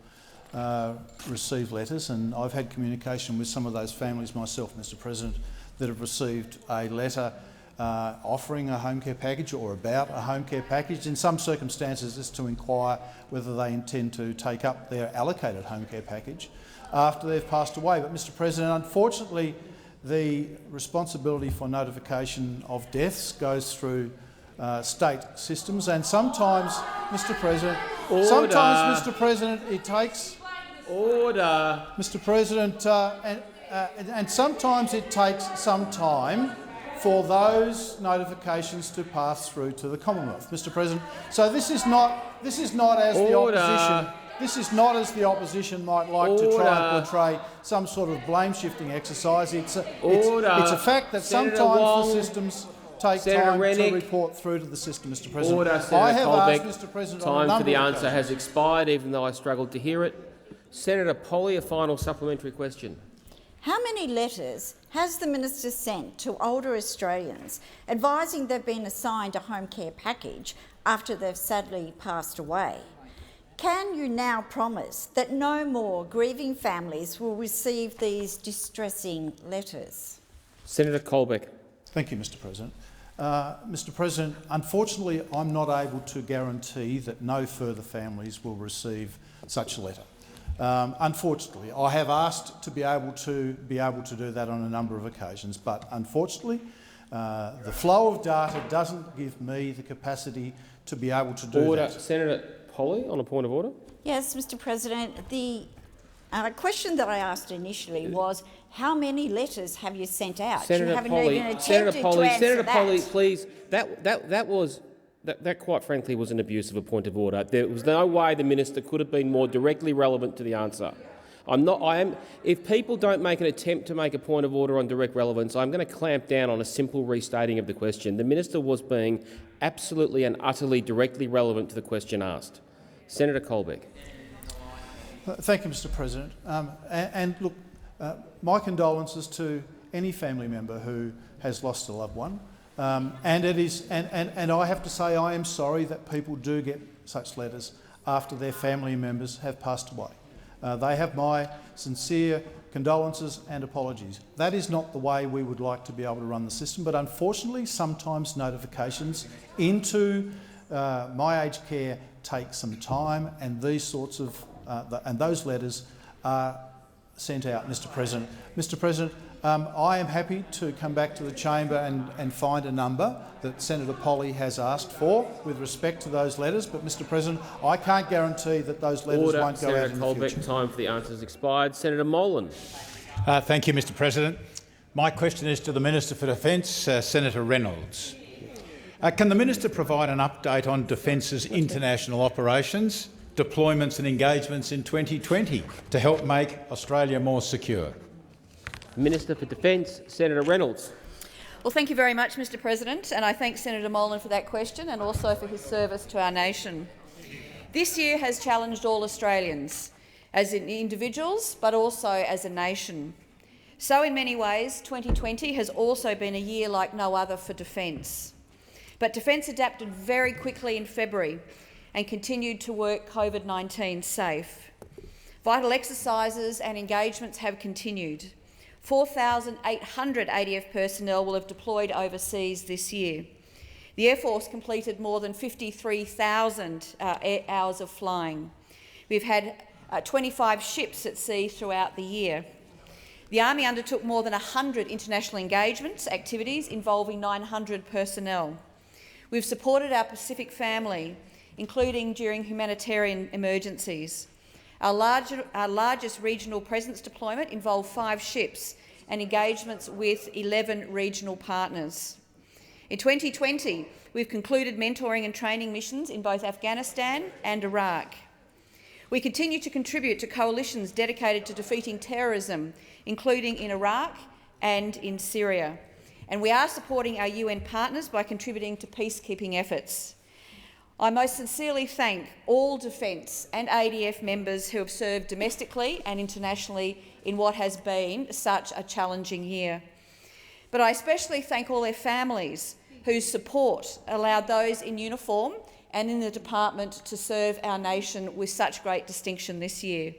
receive letters, and I've had communication with some of those families myself, Mr President, that have received a letter offering a home care package or about a home care package. In some circumstances, it's to inquire whether they intend to take up their allocated home care package after they've passed away. But, Mr President, unfortunately, the responsibility for notification of deaths goes through state systems, and sometimes, Mr President, it takes... Order. Mr President, and sometimes it takes some time for those notifications to pass through to the Commonwealth, Mr. President. So this is not as the opposition. This is not as the opposition might like to try and portray some sort of blame-shifting exercise. It's a fact that Senator sometimes Wong, the systems take Senator time Rennick. to report through to the system, Mr. President. Order, I Senator have Colbeck. asked Mr. President Time on a for number the of answer occasions. has expired, even though I struggled to hear it. Senator Polley, a final supplementary question. How many letters has the minister sent to older Australians advising they've been assigned a home care package after they've sadly passed away? Can you now promise that no more grieving families will receive these distressing letters? Senator Colbeck. Thank you, Mr. President. Mr. President, unfortunately, I'm not able to guarantee that no further families will receive such a letter. Unfortunately, I have asked to be able to do that on a number of occasions, but unfortunately, the flow of data doesn't give me the capacity to be able to do that. Senator Polley, on a point of order. Yes, Mr. President. The question that I asked initially was, how many letters have you sent out? Senator You haven't Polley, even attempted to answer Senator that. Polley, please. That quite frankly was an abuse of a point of order. There was no way the minister could have been more directly relevant to the answer. If people don't make an attempt to make a point of order on direct relevance, I'm going to clamp down on a simple restating of the question. The minister was being absolutely and utterly directly relevant to the question asked. Senator Colbeck. Thank you, Mr. President. Look, my condolences to any family member who has lost a loved one. And I have to say I am sorry that people do get such letters after their family members have passed away. They have my sincere condolences and apologies. That is not the way we would like to be able to run the system, but unfortunately sometimes notifications into my aged care take some time, and these sorts of and those letters are sent out, Mr. President. Mr. President, I am happy to come back to the chamber and find a number that Senator Polley has asked for with respect to those letters, but Mr. President, I can't guarantee that those letters won't go out in the future. Colbeck, time for the answers expired. Senator Molan. Thank you, Mr. President. My question is to the Minister for Defence, Senator Reynolds. Can the minister provide an update on Defence's international operations, deployments and engagements in 2020 to help make Australia more secure? Minister for Defence, Senator Reynolds. Well, thank you very much, Mr. President, and I thank Senator Molan for that question and also for his service to our nation. This year has challenged all Australians, as in individuals but also as a nation. So in many ways, 2020 has also been a year like no other for Defence. But Defence adapted very quickly in February and continued to work COVID-19 safe. Vital exercises and engagements have continued. 4,800 ADF personnel will have deployed overseas this year. The Air Force completed more than 53,000 hours of flying. We've had 25 ships at sea throughout the year. The Army undertook more than 100 international engagements activities involving 900 personnel. We've supported our Pacific family, including during humanitarian emergencies. Our largest regional presence deployment involved 5 ships and engagements with 11 regional partners. In 2020, we've concluded mentoring and training missions in both Afghanistan and Iraq. We continue to contribute to coalitions dedicated to defeating terrorism, including in Iraq and in Syria. And we are supporting our UN partners by contributing to peacekeeping efforts. I most sincerely thank all Defence and ADF members who have served domestically and internationally in what has been such a challenging year. But I especially thank all their families whose support allowed those in uniform and in the department to serve our nation with such great distinction this year.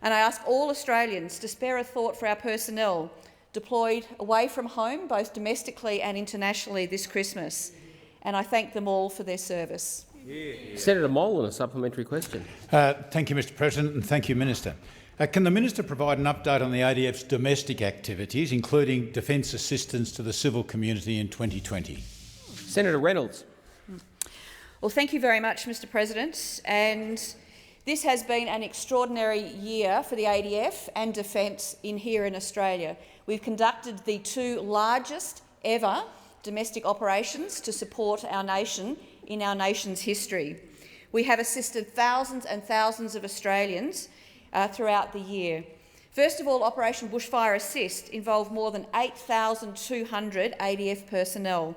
And I ask all Australians to spare a thought for our personnel deployed away from home, both domestically and internationally this Christmas. And I thank them all for their service. Senator Molan, a supplementary question. Thank you, Mr. President, and thank you, Minister. Can the minister provide an update on the ADF's domestic activities, including defence assistance to the civil community in 2020? Senator Reynolds. Well, thank you very much, Mr. President. And This has been an extraordinary year for the ADF and Defence here in Australia. We've conducted the 2 largest ever domestic operations to support our nation in our nation's history. We have assisted thousands and thousands of Australians throughout the year. First of all, Operation Bushfire Assist involved more than 8,200 ADF personnel.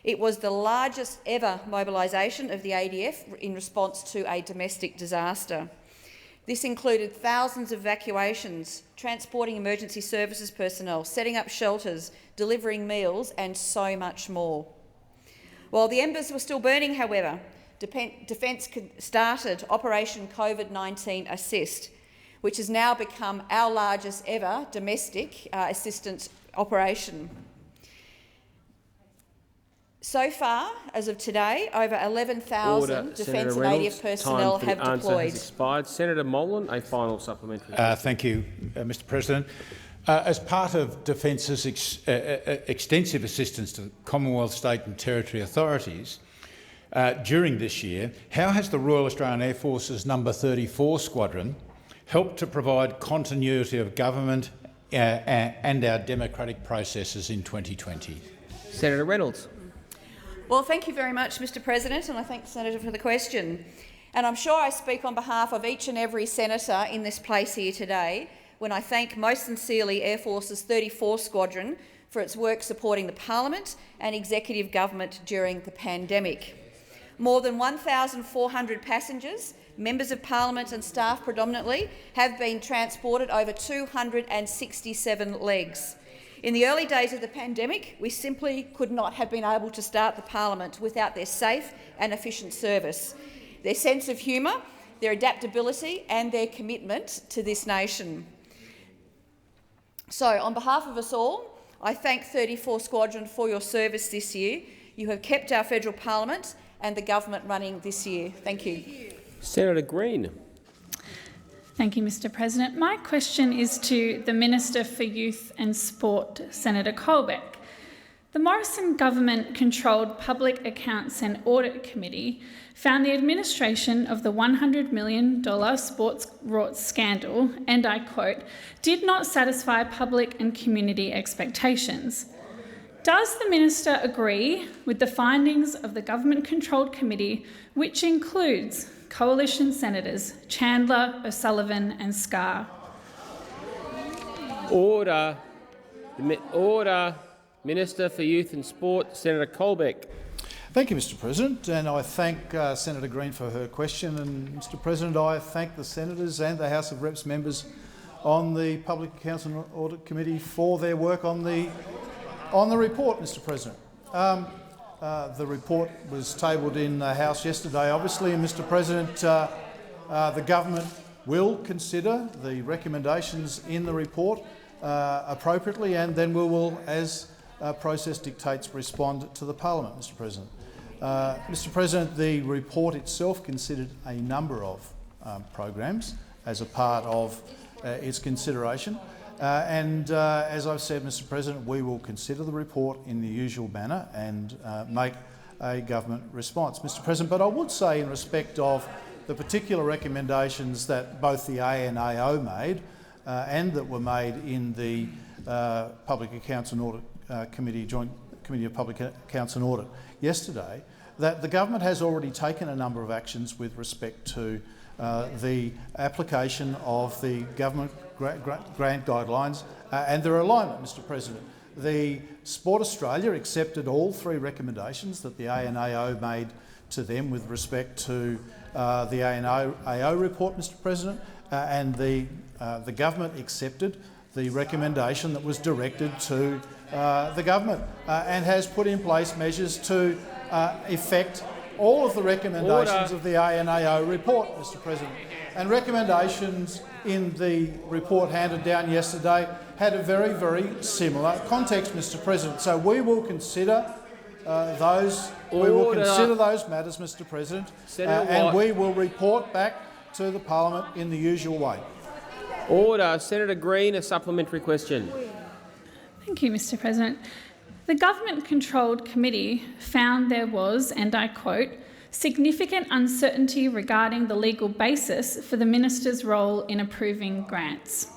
It was the largest ever mobilisation of the ADF in response to a domestic disaster. This included thousands of evacuations, transporting emergency services personnel, setting up shelters, delivering meals and so much more. While the embers were still burning, however, Defence started Operation COVID-19 Assist, which has now become our largest ever domestic assistance operation. So far, as of today, over 11,000 Defence and ADF personnel have deployed. Has expired. Senator Molan, a final supplementary. Thank you, Mr President. As part of Defence's extensive assistance to Commonwealth, State and Territory authorities during this year, how has the Royal Australian Air Force's No. 34 Squadron helped to provide continuity of government and our democratic processes in 2020? Senator Reynolds. Well, thank you very much, Mr President, and I thank the Senator for the question. And I'm sure I speak on behalf of each and every senator in this place here today when I thank most sincerely Air Force's 34 Squadron for its work supporting the Parliament and executive government during the pandemic. More than 1,400 passengers, members of Parliament and staff predominantly, have been transported over 267 legs. In the early days of the pandemic, we simply could not have been able to start the Parliament without their safe and efficient service, their sense of humour, their adaptability and their commitment to this nation. So, on behalf of us all, I thank 34 Squadron for your service this year. You have kept our federal Parliament and the government running this year. Thank you. Senator Green. Thank you, Mr President. My question is to the Minister for Youth and Sport, Senator Colbeck. The Morrison government-controlled Public Accounts and Audit Committee found the administration of the $100 million sports rorts scandal, and I quote, did not satisfy public and community expectations. Does the Minister agree with the findings of the government-controlled committee, which includes Coalition Senators Chandler, O'Sullivan and Scarr? Order. Order. Minister for Youth and Sport, Senator Colbeck. Thank you, Mr President, and I thank Senator Green for her question. And, Mr President, I thank the senators and the House of Reps members on the Public Accounts and Audit Committee for their work on the report, Mr President. The report was tabled in the House yesterday, obviously, and, Mr President, the government will consider the recommendations in the report appropriately, and then we will, as process dictates, respond to the Parliament, Mr President. Mr President, the report itself considered a number of programs as a part of its consideration. As I've said, Mr President, we will consider the report in the usual manner and make a government response, Mr President. But I would say, in respect of the particular recommendations that both the ANAO made and that were made in the Public Accounts and Audit Committee, Joint Committee of Public Accounts and Audit yesterday, that the government has already taken a number of actions with respect to the application of the government grant guidelines and their alignment, Mr President. The Sport Australia accepted all three recommendations that the ANAO made to them with respect to the ANAO report, Mr President, and the government accepted the recommendation that was directed to the government and has put in place measures to effect all of the recommendations of the ANAO report, Mr President. And recommendations in the report handed down yesterday had a very, very similar context, Mr President. So we will consider those. We will consider those matters, Mr President, and we will report back to the Parliament in the usual way. Order. Senator Green, a supplementary question. Thank you, Mr President. The government-controlled committee found there was, and I quote, significant uncertainty regarding the legal basis for the minister's role in approving grants.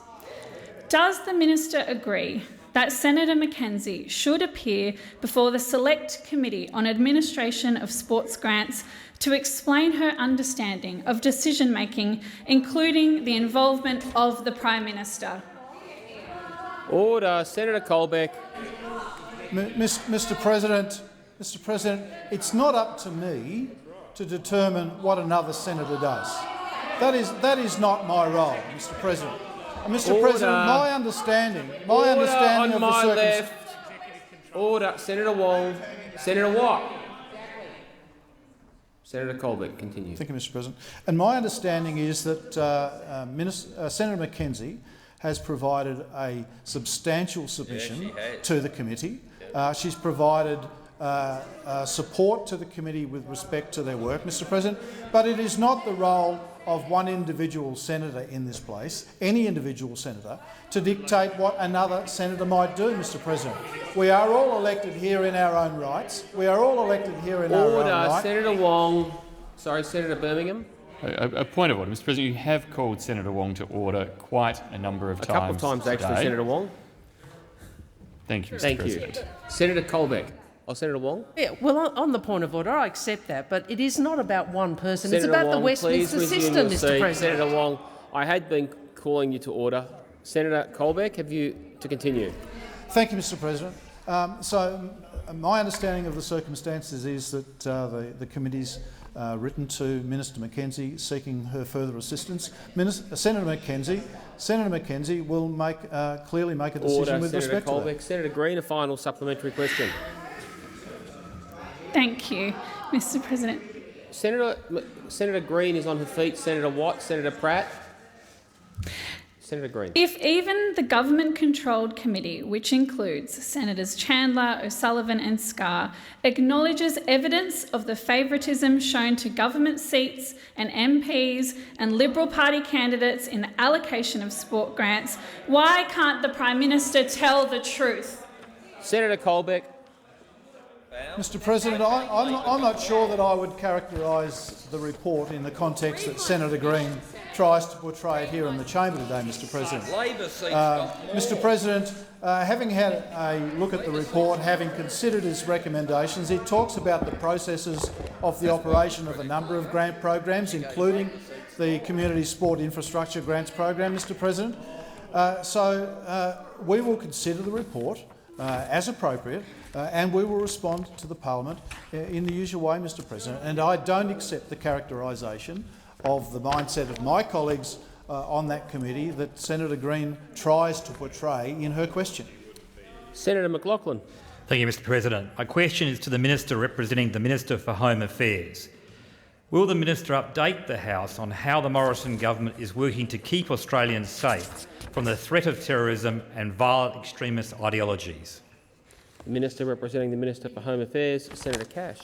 Does the minister agree that Senator Mackenzie should appear before the Select Committee on Administration of Sports Grants to explain her understanding of decision-making, including the involvement of the Prime Minister? Order. Senator Colbeck. Mr. President, it's not up to me to determine what another senator does. That is not my role, Mr. President. Mr. President, my understanding of the circumstances. Order. Senator Wong. Senator Watt. Senator Colbeck, continue. Thank you, Mr. President. And my understanding is that Senator Mackenzie has provided a substantial submission to the committee. She's provided support to the committee with respect to their work, Mr. President, but it is not the role of one individual senator in this place, any individual senator, to dictate what another senator might do, Mr. President. We are all elected here in our own rights. We are all elected here in our own right. Order. Senator Wong. Sorry, Senator Birmingham. A point of order, Mr. President. You have called Senator Wong to order quite a number of times. A couple of times, today. actually, Senator Wong. Thank you, Mr. Thank President. you. Senator Colbeck. Oh, Senator Wong? Yeah, well, on the point of order, I accept that, but it is not about one person. Senator it's about Wong, the Westminster system, Mr. President. Senator Wong, I had been calling you to order. Senator Colbeck, have you to continue? Thank you, Mr. President. My understanding of the circumstances is that the committee's written to Minister Mackenzie seeking her further assistance. Senator Mackenzie will clearly make a decision with respect to that. Senator Green, a final supplementary question. Thank you, Mr. President. Senator Green is on her feet. Senator Watt, Senator Pratt. Senator Green. If even the government-controlled committee, which includes Senators Chandler, O'Sullivan and Scarr, acknowledges evidence of the favouritism shown to government seats and MPs and Liberal Party candidates in the allocation of sport grants, why can't the Prime Minister tell the truth? Senator Colbeck. Mr. President, I'm not sure that I would characterise the report in the context that Senator Green tries to portray it here in the chamber today, Mr. President. Mr. President, having had a look at the report, having considered its recommendations, it talks about the processes of the operation of a number of grant programs, including the Community Sport Infrastructure Grants Program, Mr. President. We will consider the report as appropriate, and we will respond to the Parliament in the usual way, Mr. President. And I don't accept the characterisation of the mindset of my colleagues on that committee that Senator Green tries to portray in her question. Senator McLaughlin. Thank you, Mr. President. My question is to the Minister representing the Minister for Home Affairs. Will the Minister update the House on how the Morrison government is working to keep Australians safe from the threat of terrorism and violent extremist ideologies? The Minister representing the Minister for Home Affairs, Senator Cash.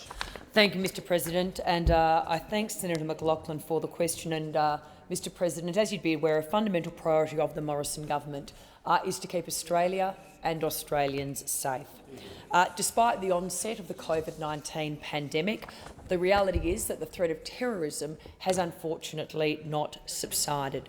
Thank you, Mr. President, and I thank Senator McLaughlin for the question. And Mr. President, as you'd be aware, a fundamental priority of the Morrison government is to keep Australia and Australians safe. Despite the onset of the COVID-19 pandemic, the reality is that the threat of terrorism has unfortunately not subsided.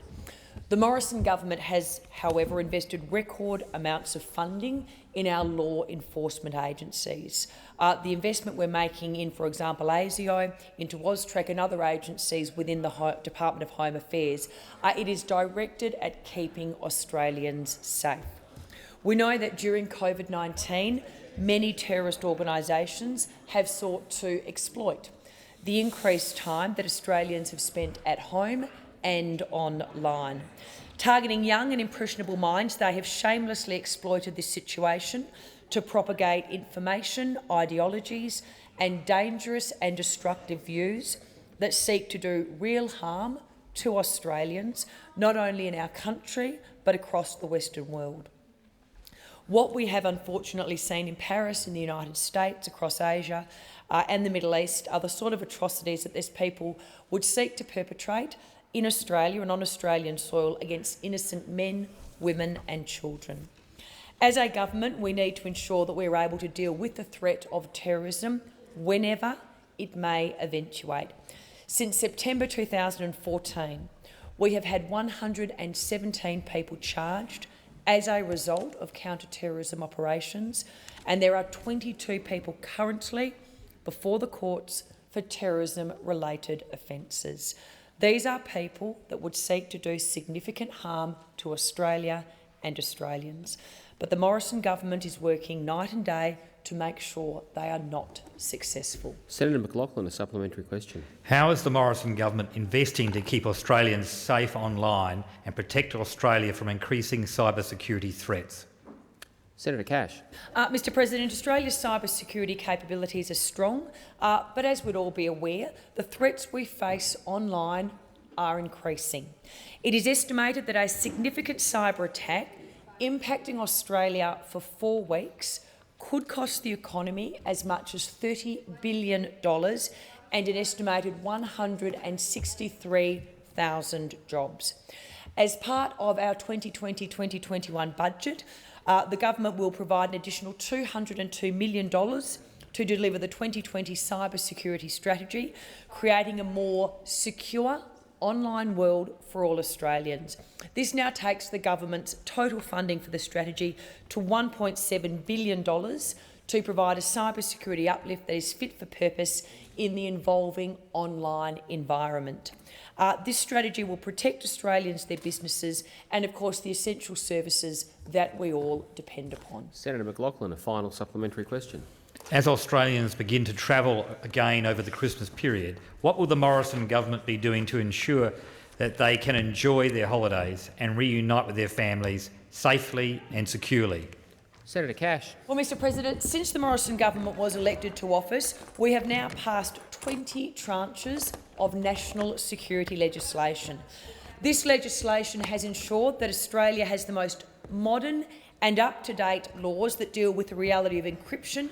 The Morrison government has, however, invested record amounts of funding in our law enforcement agencies. The investment we're making in, for example, ASIO, into AUSTRAC and other agencies within the Department of Home Affairs, it is directed at keeping Australians safe. We know that during COVID-19, many terrorist organisations have sought to exploit the increased time that Australians have spent at home and online. Targeting young and impressionable minds, they have shamelessly exploited this situation to propagate information, ideologies and dangerous and destructive views that seek to do real harm to Australians, not only in our country but across the Western world. What we have unfortunately seen in Paris, in the United States, across Asia and the Middle East are the sort of atrocities that these people would seek to perpetrate in Australia and on Australian soil against innocent men, women and children. As a government, we need to ensure that we are able to deal with the threat of terrorism whenever it may eventuate. Since September 2014, we have had 117 people charged as a result of counter-terrorism operations, and there are 22 people currently before the courts for terrorism-related offences. These are people that would seek to do significant harm to Australia and Australians. But the Morrison government is working night and day to make sure they are not successful. Senator McLaughlin, a supplementary question. How is the Morrison government investing to keep Australians safe online and protect Australia from increasing cybersecurity threats? Senator Cash. Mr President, Australia's cybersecurity capabilities are strong, but as we'd all be aware, the threats we face online are increasing. It is estimated that a significant cyber attack impacting Australia for 4 weeks could cost the economy as much as $30 billion and an estimated 163,000 jobs. As part of our 2020-2021 budget, the government will provide an additional $202 million to deliver the 2020 cyber security strategy, creating a more secure online world for all Australians. This now takes the government's total funding for the strategy to $1.7 billion to provide a cyber security uplift that is fit for purpose in the evolving online environment. This strategy will protect Australians, their businesses and, of course, the essential services that we all depend upon. Senator McLaughlin, a final supplementary question. As Australians begin to travel again over the Christmas period, what will the Morrison government be doing to ensure that they can enjoy their holidays and reunite with their families safely and securely? Senator Cash. Well, Mr President, since the Morrison government was elected to office, we have now passed 20 tranches of national security legislation. This legislation has ensured that Australia has the most modern and up-to-date laws that deal with the reality of encryption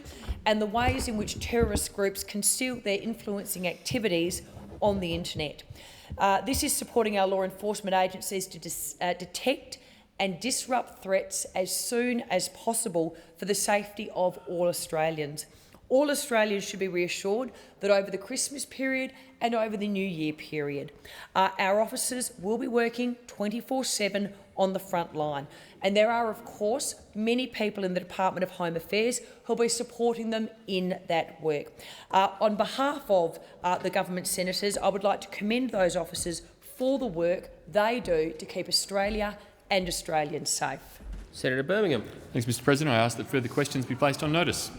and the ways in which terrorist groups conceal their influencing activities on the internet. This is supporting our law enforcement agencies to detect and disrupt threats as soon as possible for the safety of all Australians. All Australians should be reassured that over the Christmas period and over the New Year period, our officers will be working 24/7 on the front line. And there are, of course, many people in the Department of Home Affairs who will be supporting them in that work. On behalf of the government senators, I would like to commend those officers for the work they do to keep Australia and Australians safe. Senator Birmingham. Thanks, Mr President. I ask that further questions be placed on notice.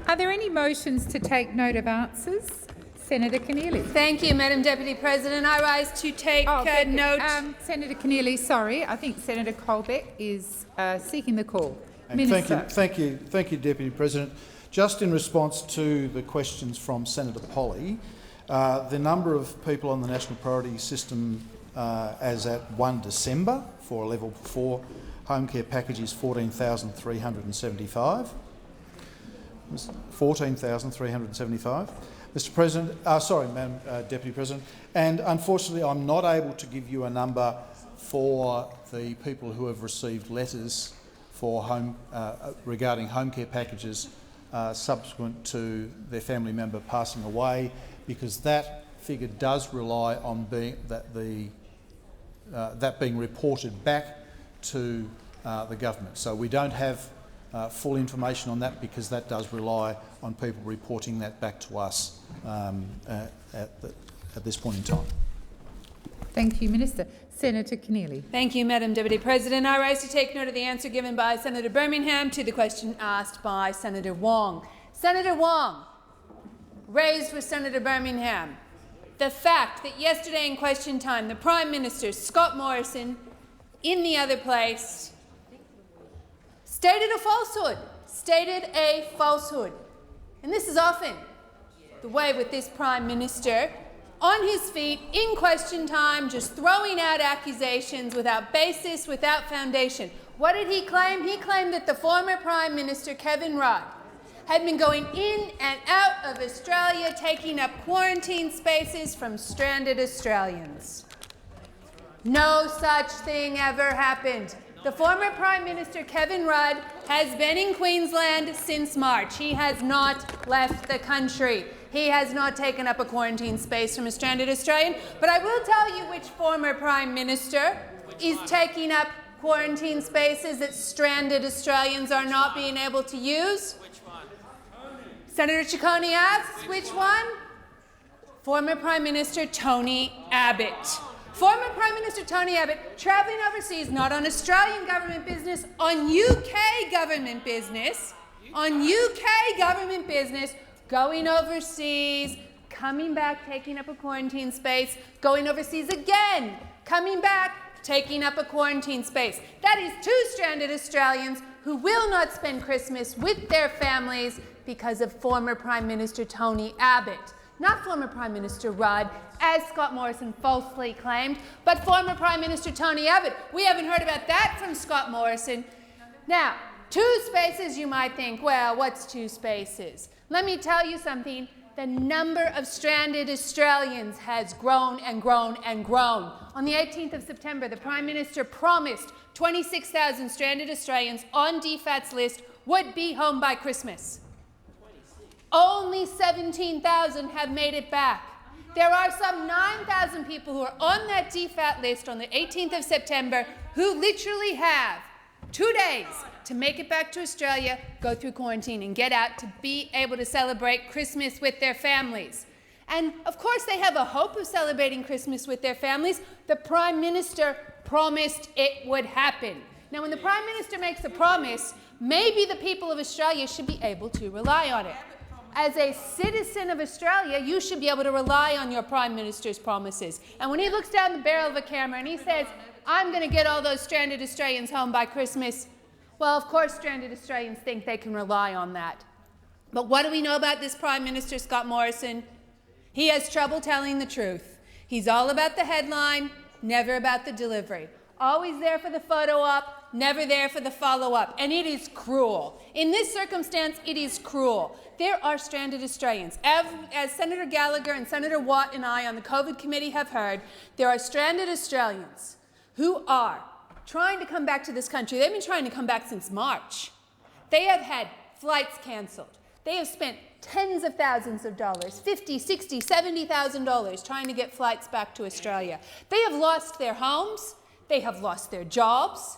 Are there any motions to take note of answers? Senator Keneally. Thank you, Madam Deputy President. I rise to take note. Senator Keneally, sorry, I think Senator Colbeck is seeking the call. Thank you, Deputy President. Just in response to the questions from Senator Polley, the number of people on the National Priority System as at 1 December for a Level 4 home care package is 14,375. 14,375. Mr. President, Madam Deputy President, and unfortunately I'm not able to give you a number for the people who have received letters for regarding home care packages subsequent to their family member passing away, because that figure does rely on that being reported back to the government. So we don't have full information on that, because that does rely on people reporting that back to us at this point in time. Thank you, Minister. Senator Keneally. Thank you, Madam Deputy President. I rise to take note of the answer given by Senator Birmingham to the question asked by Senator Wong. Senator Wong raised with Senator Birmingham the fact that yesterday in question time the Prime Minister, Scott Morrison, in the other place, stated a falsehood. And this is often the way with this Prime Minister, on his feet, in question time, just throwing out accusations without basis, without foundation. What did he claim? He claimed that the former Prime Minister, Kevin Rudd, had been going in and out of Australia, taking up quarantine spaces from stranded Australians. No such thing ever happened. The former Prime Minister, Kevin Rudd, has been in Queensland since March. He has not left the country. He has not taken up a quarantine space from a stranded Australian. But I will tell you which former Prime Minister is taking up quarantine spaces that stranded Australians are not being able to use. Which one? Senator Ciccone asks, which one? Former Prime Minister Tony Abbott. Former Prime Minister Tony Abbott travelling overseas, not on Australian government business, on UK government business, going overseas, coming back, taking up a quarantine space, going overseas again, coming back, taking up a quarantine space. That is 2 stranded Australians who will not spend Christmas with their families because of former Prime Minister Tony Abbott. Not former Prime Minister Rudd, as Scott Morrison falsely claimed, but former Prime Minister Tony Abbott. We haven't heard about that from Scott Morrison. Now, 2 spaces, you might think, well, what's 2 spaces? Let me tell you something. The number of stranded Australians has grown and grown and grown. On the 18th of September, the Prime Minister promised 26,000 stranded Australians on DFAT's list would be home by Christmas. Only 17,000 have made it back. There are some 9,000 people who are on that DFAT list on the 18th of September who literally have 2 days to make it back to Australia, go through quarantine and get out to be able to celebrate Christmas with their families. And of course they have a hope of celebrating Christmas with their families. The Prime Minister promised it would happen. Now when the Prime Minister makes a promise, maybe the people of Australia should be able to rely on it. As a citizen of Australia, you should be able to rely on your Prime Minister's promises. And when he looks down the barrel of a camera and he says, I'm going to get all those stranded Australians home by Christmas, well, of course stranded Australians think they can rely on that. But what do we know about this Prime Minister, Scott Morrison? He has trouble telling the truth. He's all about the headline, never about the delivery. Always there for the photo op, never there for the follow-up. And it is cruel. In this circumstance, it is cruel. There are stranded Australians. As Senator Gallagher and Senator Watt and I on the COVID committee have heard, there are stranded Australians who are trying to come back to this country. They've been trying to come back since March. They have had flights cancelled. They have spent tens of thousands of dollars, $50,000, $60,000, $70,000 trying to get flights back to Australia. They have lost their homes. They have lost their jobs.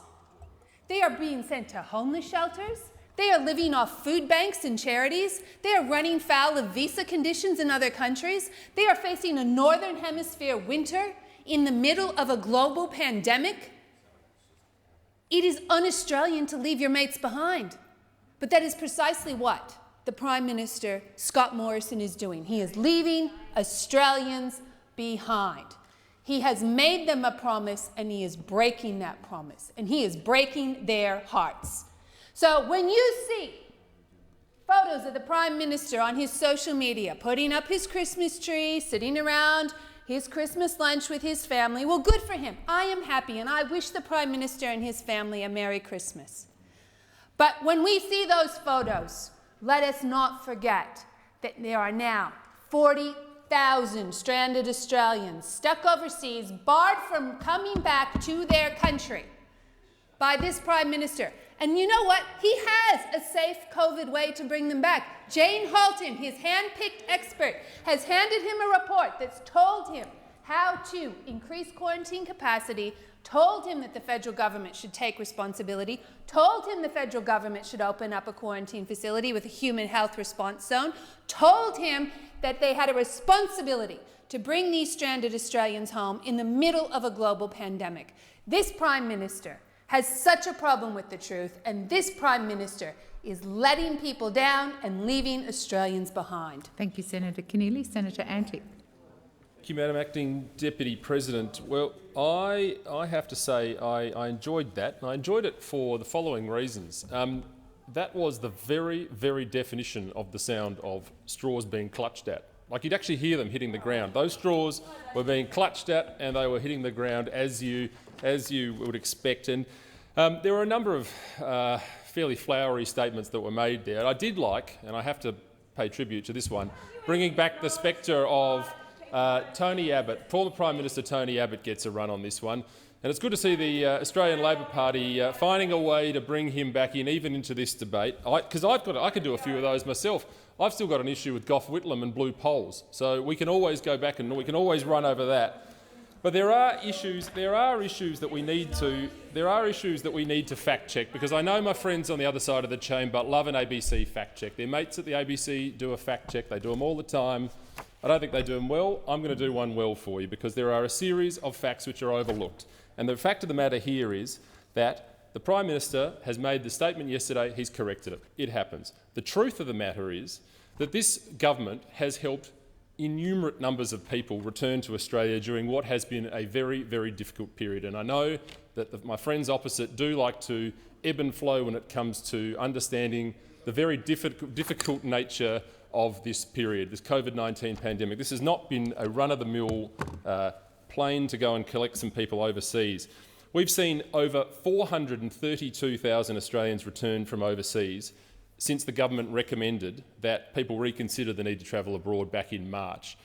They are being sent to homeless shelters. They are living off food banks and charities. They are running foul of visa conditions in other countries. They are facing a Northern Hemisphere winter in the middle of a global pandemic. It is un-Australian to leave your mates behind. But that is precisely what the Prime Minister, Scott Morrison, is doing. He is leaving Australians behind. He has made them a promise, and he is breaking that promise, and he is breaking their hearts. So when you see photos of the Prime Minister on his social media putting up his Christmas tree, sitting around his Christmas lunch with his family, well, good for him. I am happy, and I wish the Prime Minister and his family a Merry Christmas. But when we see those photos, let us not forget that there are now 40,000 stranded Australians stuck overseas, barred from coming back to their country by this Prime Minister. And you know what? He has a safe COVID way to bring them back. Jane Halton, his hand-picked expert, has handed him a report that's told him how to increase quarantine capacity, told him that the federal government should take responsibility, told him the federal government should open up a quarantine facility with a human health response zone, told him that they had a responsibility to bring these stranded Australians home in the middle of a global pandemic. This Prime Minister has such a problem with the truth, and this Prime Minister is letting people down and leaving Australians behind. Thank you, Senator Keneally. Senator Antic. Thank you, Madam Acting Deputy President. Well, I have to say I enjoyed that, and I enjoyed it for the following reasons. That was the very, very definition of the sound of straws being clutched at. Like, you'd actually hear them hitting the ground. Those straws were being clutched at, and they were hitting the ground as you would expect. And there were a number of fairly flowery statements that were made there. I did like, and I have to pay tribute to this one, bringing back the spectre of Tony Abbott, former Prime Minister Tony Abbott gets a run on this one. And it's good to see the Australian Labor Party finding a way to bring him back in, even into this debate. Because I could do a few of those myself. I've still got an issue with Gough Whitlam and blue polls, so we can always go back and we can always run over that. But there are issues that we need to fact check, because I know my friends on the other side of the chamber love an ABC fact check. Their mates at the ABC do a fact check. They do them all the time. I don't think they do them well. I'm going to do one well for you, because there are a series of facts which are overlooked. And the fact of the matter here is that the Prime Minister has made the statement yesterday, he's corrected it. It happens. The truth of the matter is that this government has helped innumerate numbers of people return to Australia during what has been a very, very difficult period. And I know that my friends opposite do like to ebb and flow when it comes to understanding the very difficult nature of this period, this COVID-19 pandemic. This has not been a run-of-the-mill plane to go and collect some people overseas. We've seen over 432,000 Australians return from overseas since the government recommended that people reconsider the need to travel abroad back in March.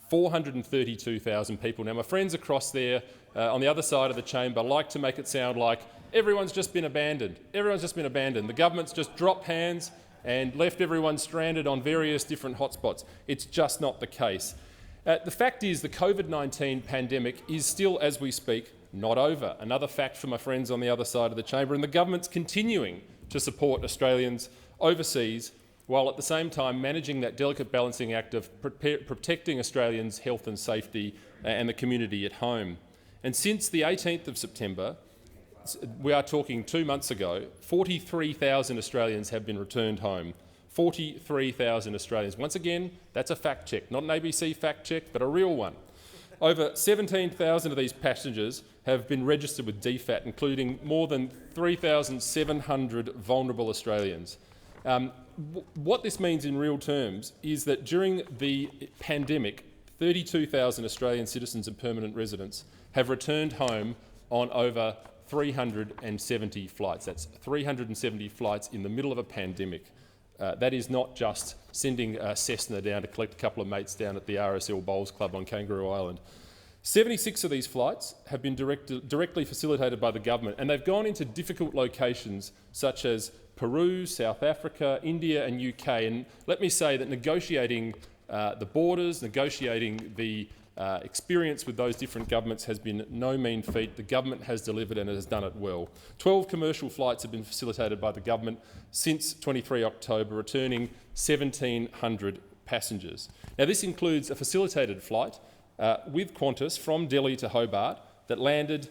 432,000 people. Now, my friends across there on the other side of the chamber like to make it sound like everyone's just been abandoned. Everyone's just been abandoned. The government's just dropped hands and left everyone stranded on various different hotspots. It's just not the case. The fact is the COVID-19 pandemic is still, as we speak, not over. Another fact for my friends on the other side of the chamber, and the government's continuing to support Australians overseas while at the same time managing that delicate balancing act of protecting Australians' health and safety and the community at home. And since the 18th of September, we are talking 2 months ago, 43,000 Australians have been returned home. 43,000 Australians. Once again, that's a fact check, not an ABC fact check, but a real one. Over 17,000 of these passengers have been registered with DFAT, including more than 3,700 vulnerable Australians. What this means in real terms is that during the pandemic, 32,000 Australian citizens and permanent residents have returned home on over 370 flights. That's 370 flights in the middle of a pandemic. That is not just sending a Cessna down to collect a couple of mates down at the RSL Bowls Club on Kangaroo Island. 76 of these flights have been directly facilitated by the government, and they've gone into difficult locations such as Peru, South Africa, India and UK. And let me say that negotiating the borders, negotiating the experience with those different governments has been no mean feat. The government has delivered and it has done it well. 12 commercial flights have been facilitated by the government since 23 October, returning 1,700 passengers. Now, this includes a facilitated flight with Qantas from Delhi to Hobart that landed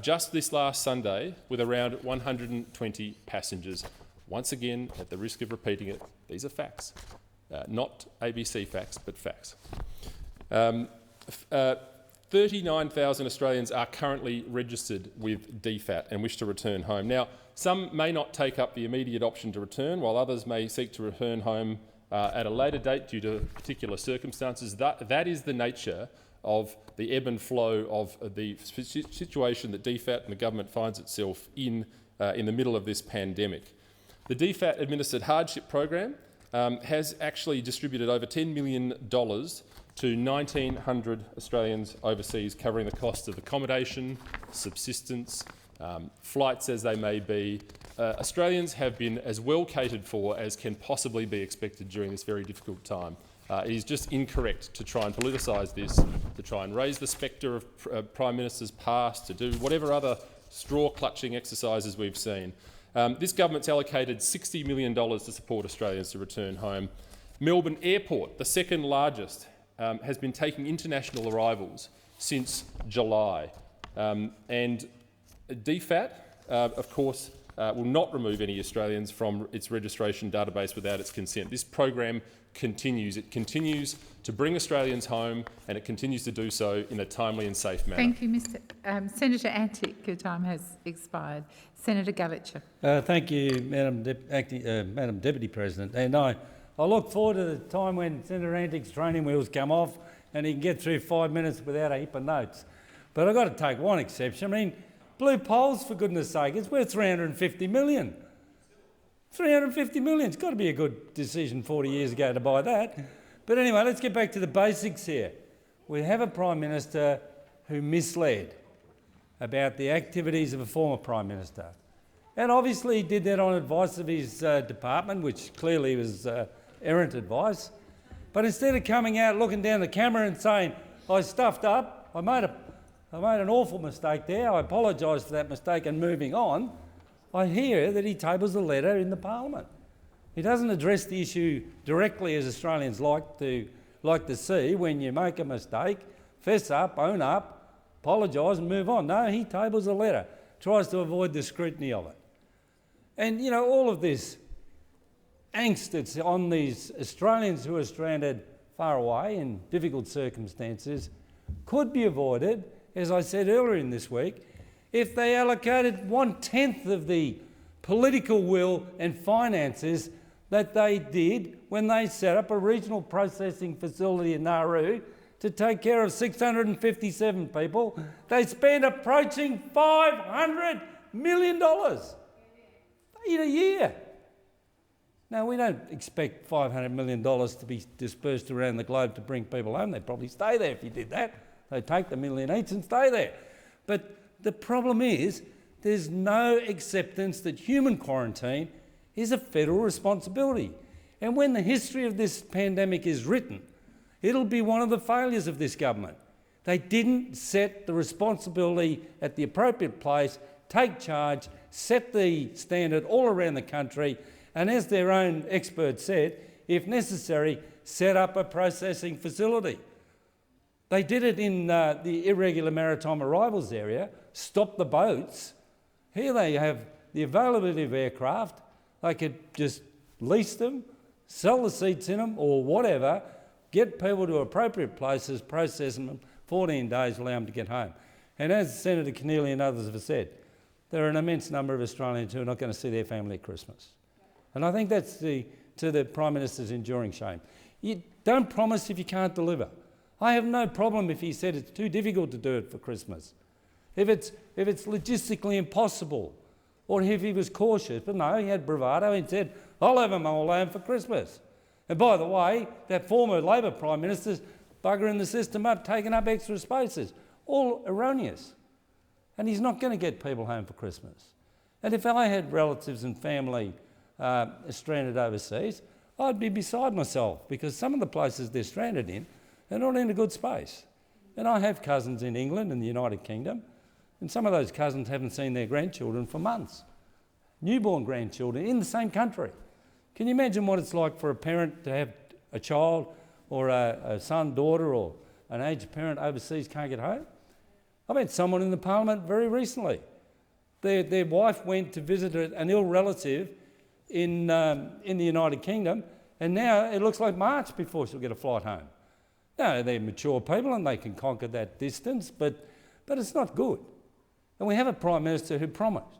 just this last Sunday with around 120 passengers. Once again, at the risk of repeating it, these are facts. Not ABC facts, but facts. 39,000 Australians are currently registered with DFAT and wish to return home. Now, some may not take up the immediate option to return, while others may seek to return home at a later date due to particular circumstances. That is the nature of the ebb and flow of the situation that DFAT and the government finds itself in the middle of this pandemic. The DFAT administered hardship program has actually distributed over $10 million to 1,900 Australians overseas, covering the cost of accommodation, subsistence, flights as they may be. Australians have been as well catered for as can possibly be expected during this very difficult time. It is just incorrect to try and politicise this, to try and raise the spectre of Prime Ministers past, to do whatever other straw-clutching exercises we've seen. This government's allocated $60 million to support Australians to return home. Melbourne Airport, the second largest, has been taking international arrivals since July. And DFAT, of course, will not remove any Australians from its registration database without its consent. This program continues. It continues to bring Australians home, and it continues to do so in a timely and safe manner. Thank you, Mr. Senator Antic. Your time has expired. Senator Gallacher. Thank you, Madam Deputy President. And I look forward to the time when Senator Antic's training wheels come off and he can get through 5 minutes without a heap of notes. But I've got to take one exception. I mean, blue polls, for goodness sake, it's worth $350 million. $350 million. It's got to be a good decision 40 years ago to buy that. But anyway, let's get back to the basics here. we have a Prime Minister who misled about the activities of a former Prime Minister. And obviously he did that on advice of his department, which clearly was errant advice. But instead of coming out, looking down the camera and saying, I stuffed up, I made an awful mistake there, I apologise for that mistake and moving on, I hear that he tables a letter in the Parliament. He doesn't address the issue directly as Australians like to see. When you make a mistake, fess up, own up, apologise and move on. No, he tables a letter, tries to avoid the scrutiny of it. And, you know, all of this angst that's on these Australians who are stranded far away in difficult circumstances could be avoided, as I said earlier in this week, if they allocated 1/10 of the political will and finances that they did when they set up a regional processing facility in Nauru to take care of 657 people. They spent approaching $500 million in a year. Now, we don't expect $500 million to be dispersed around the globe to bring people home. They'd probably stay there if you did that. They'd take the $1 million each and stay there. But the problem is there's no acceptance that human quarantine is a federal responsibility. And when the history of this pandemic is written, it'll be one of the failures of this government. They didn't set the responsibility at the appropriate place, take charge, set the standard all around the country, and as their own expert said, if necessary, set up a processing facility. They did it in the irregular maritime arrivals area, stop the boats. Here they have the availability of aircraft. They could just lease them, sell the seats in them or whatever, get people to appropriate places, process them, 14 days, allow them to get home. And as Senator Keneally and others have said, there are an immense number of Australians who are not going to see their family at Christmas. And I think that's to the Prime Minister's enduring shame. You don't promise if you can't deliver. I have no problem if he said it's too difficult to do it for Christmas. If it's logistically impossible, or if he was cautious, but no, he had bravado and said, I'll have them all home for Christmas. And by the way, that former Labor Prime Minister's buggering the system up, taking up extra spaces, all erroneous. And he's not going to get people home for Christmas. And if I had relatives and family stranded overseas, I'd be beside myself because some of the places they're stranded in are not in a good space. And I have cousins in England and the United Kingdom, and some of those cousins haven't seen their grandchildren for months. Newborn grandchildren in the same country. Can you imagine what it's like for a parent to have a child or a son, daughter or an aged parent overseas can't get home? I met someone in the Parliament very recently. Their wife went to visit an ill relative in the United Kingdom, and now it looks like March before she'll get a flight home. No, they're mature people and they can conquer that distance, but it's not good. And we have a Prime Minister who promised.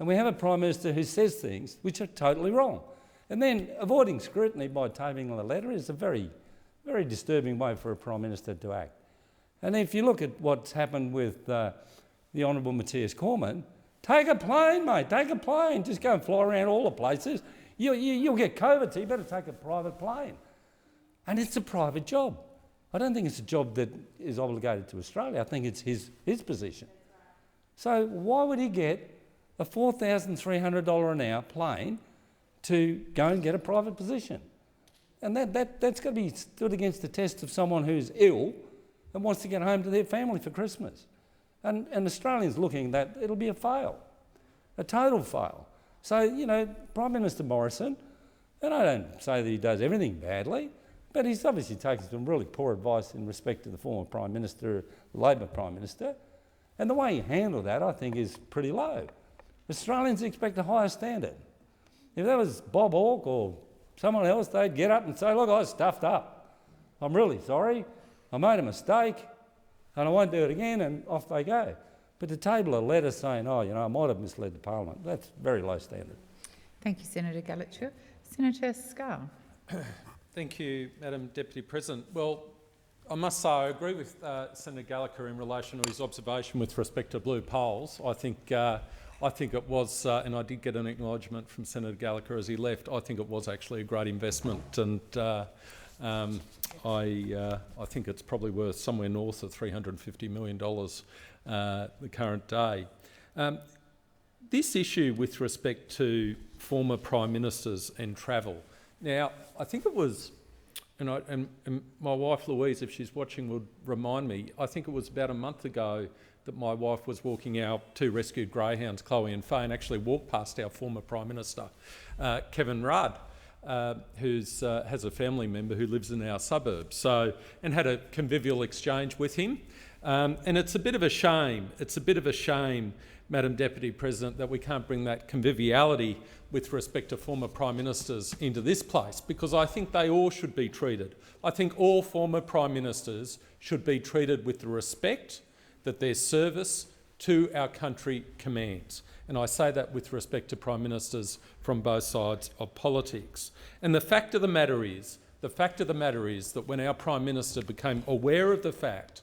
And we have a Prime Minister who says things which are totally wrong. And then avoiding scrutiny by tabling the letter is a very, very disturbing way for a Prime Minister to act. And if you look at what's happened with the Honourable Matthias Cormann, take a plane, mate, take a plane. Just go and fly around all the places. You'll get COVID, so you better take a private plane. And it's a private job. I don't think it's a job that is obligated to Australia. I think it's his position. So why would he get a $4,300 an hour plane to go and get a private position? And that's going to be stood against the test of someone who's ill and wants to get home to their family for Christmas. And Australians looking at that, it'll be a fail, a total fail. So, you know, Prime Minister Morrison, and I don't say that he does everything badly, but he's obviously taken some really poor advice in respect to the former Prime Minister, Labor Prime Minister, and the way he handled that, I think, is pretty low. Australians expect a higher standard. If that was Bob Hawke or someone else, they'd get up and say, look, I stuffed up. I'm really sorry. I made a mistake and I won't do it again, and off they go. But to table a letter saying, oh, you know, I might have misled the Parliament, that's very low standard. Thank you, Senator Gallacher. Senator Scarr. Thank you, Madam Deputy President. Well, I must say I agree with Senator Gallacher in relation to his observation with respect to blue polls. I think it was, and I did get an acknowledgement from Senator Gallacher as he left, I think it was actually a great investment, and I think it's probably worth somewhere north of $350 million the current day. This issue with respect to former Prime Ministers and travel. Now, I think it was, and my wife Louise, if she's watching, would remind me, I think it was about a month ago that my wife was walking our two rescued greyhounds, Chloe and Faye, and actually walked past our former Prime Minister, Kevin Rudd, who has a family member who lives in our suburbs, and had a convivial exchange with him. And it's a bit of a shame. It's a bit of a shame, Madam Deputy President, that we can't bring that conviviality with respect to former Prime Ministers into this place, because I think they all should be treated. I think all former Prime Ministers should be treated with the respect that their service to our country commands. And I say that with respect to Prime Ministers from both sides of politics. And the fact of the matter is that when our Prime Minister became aware of the fact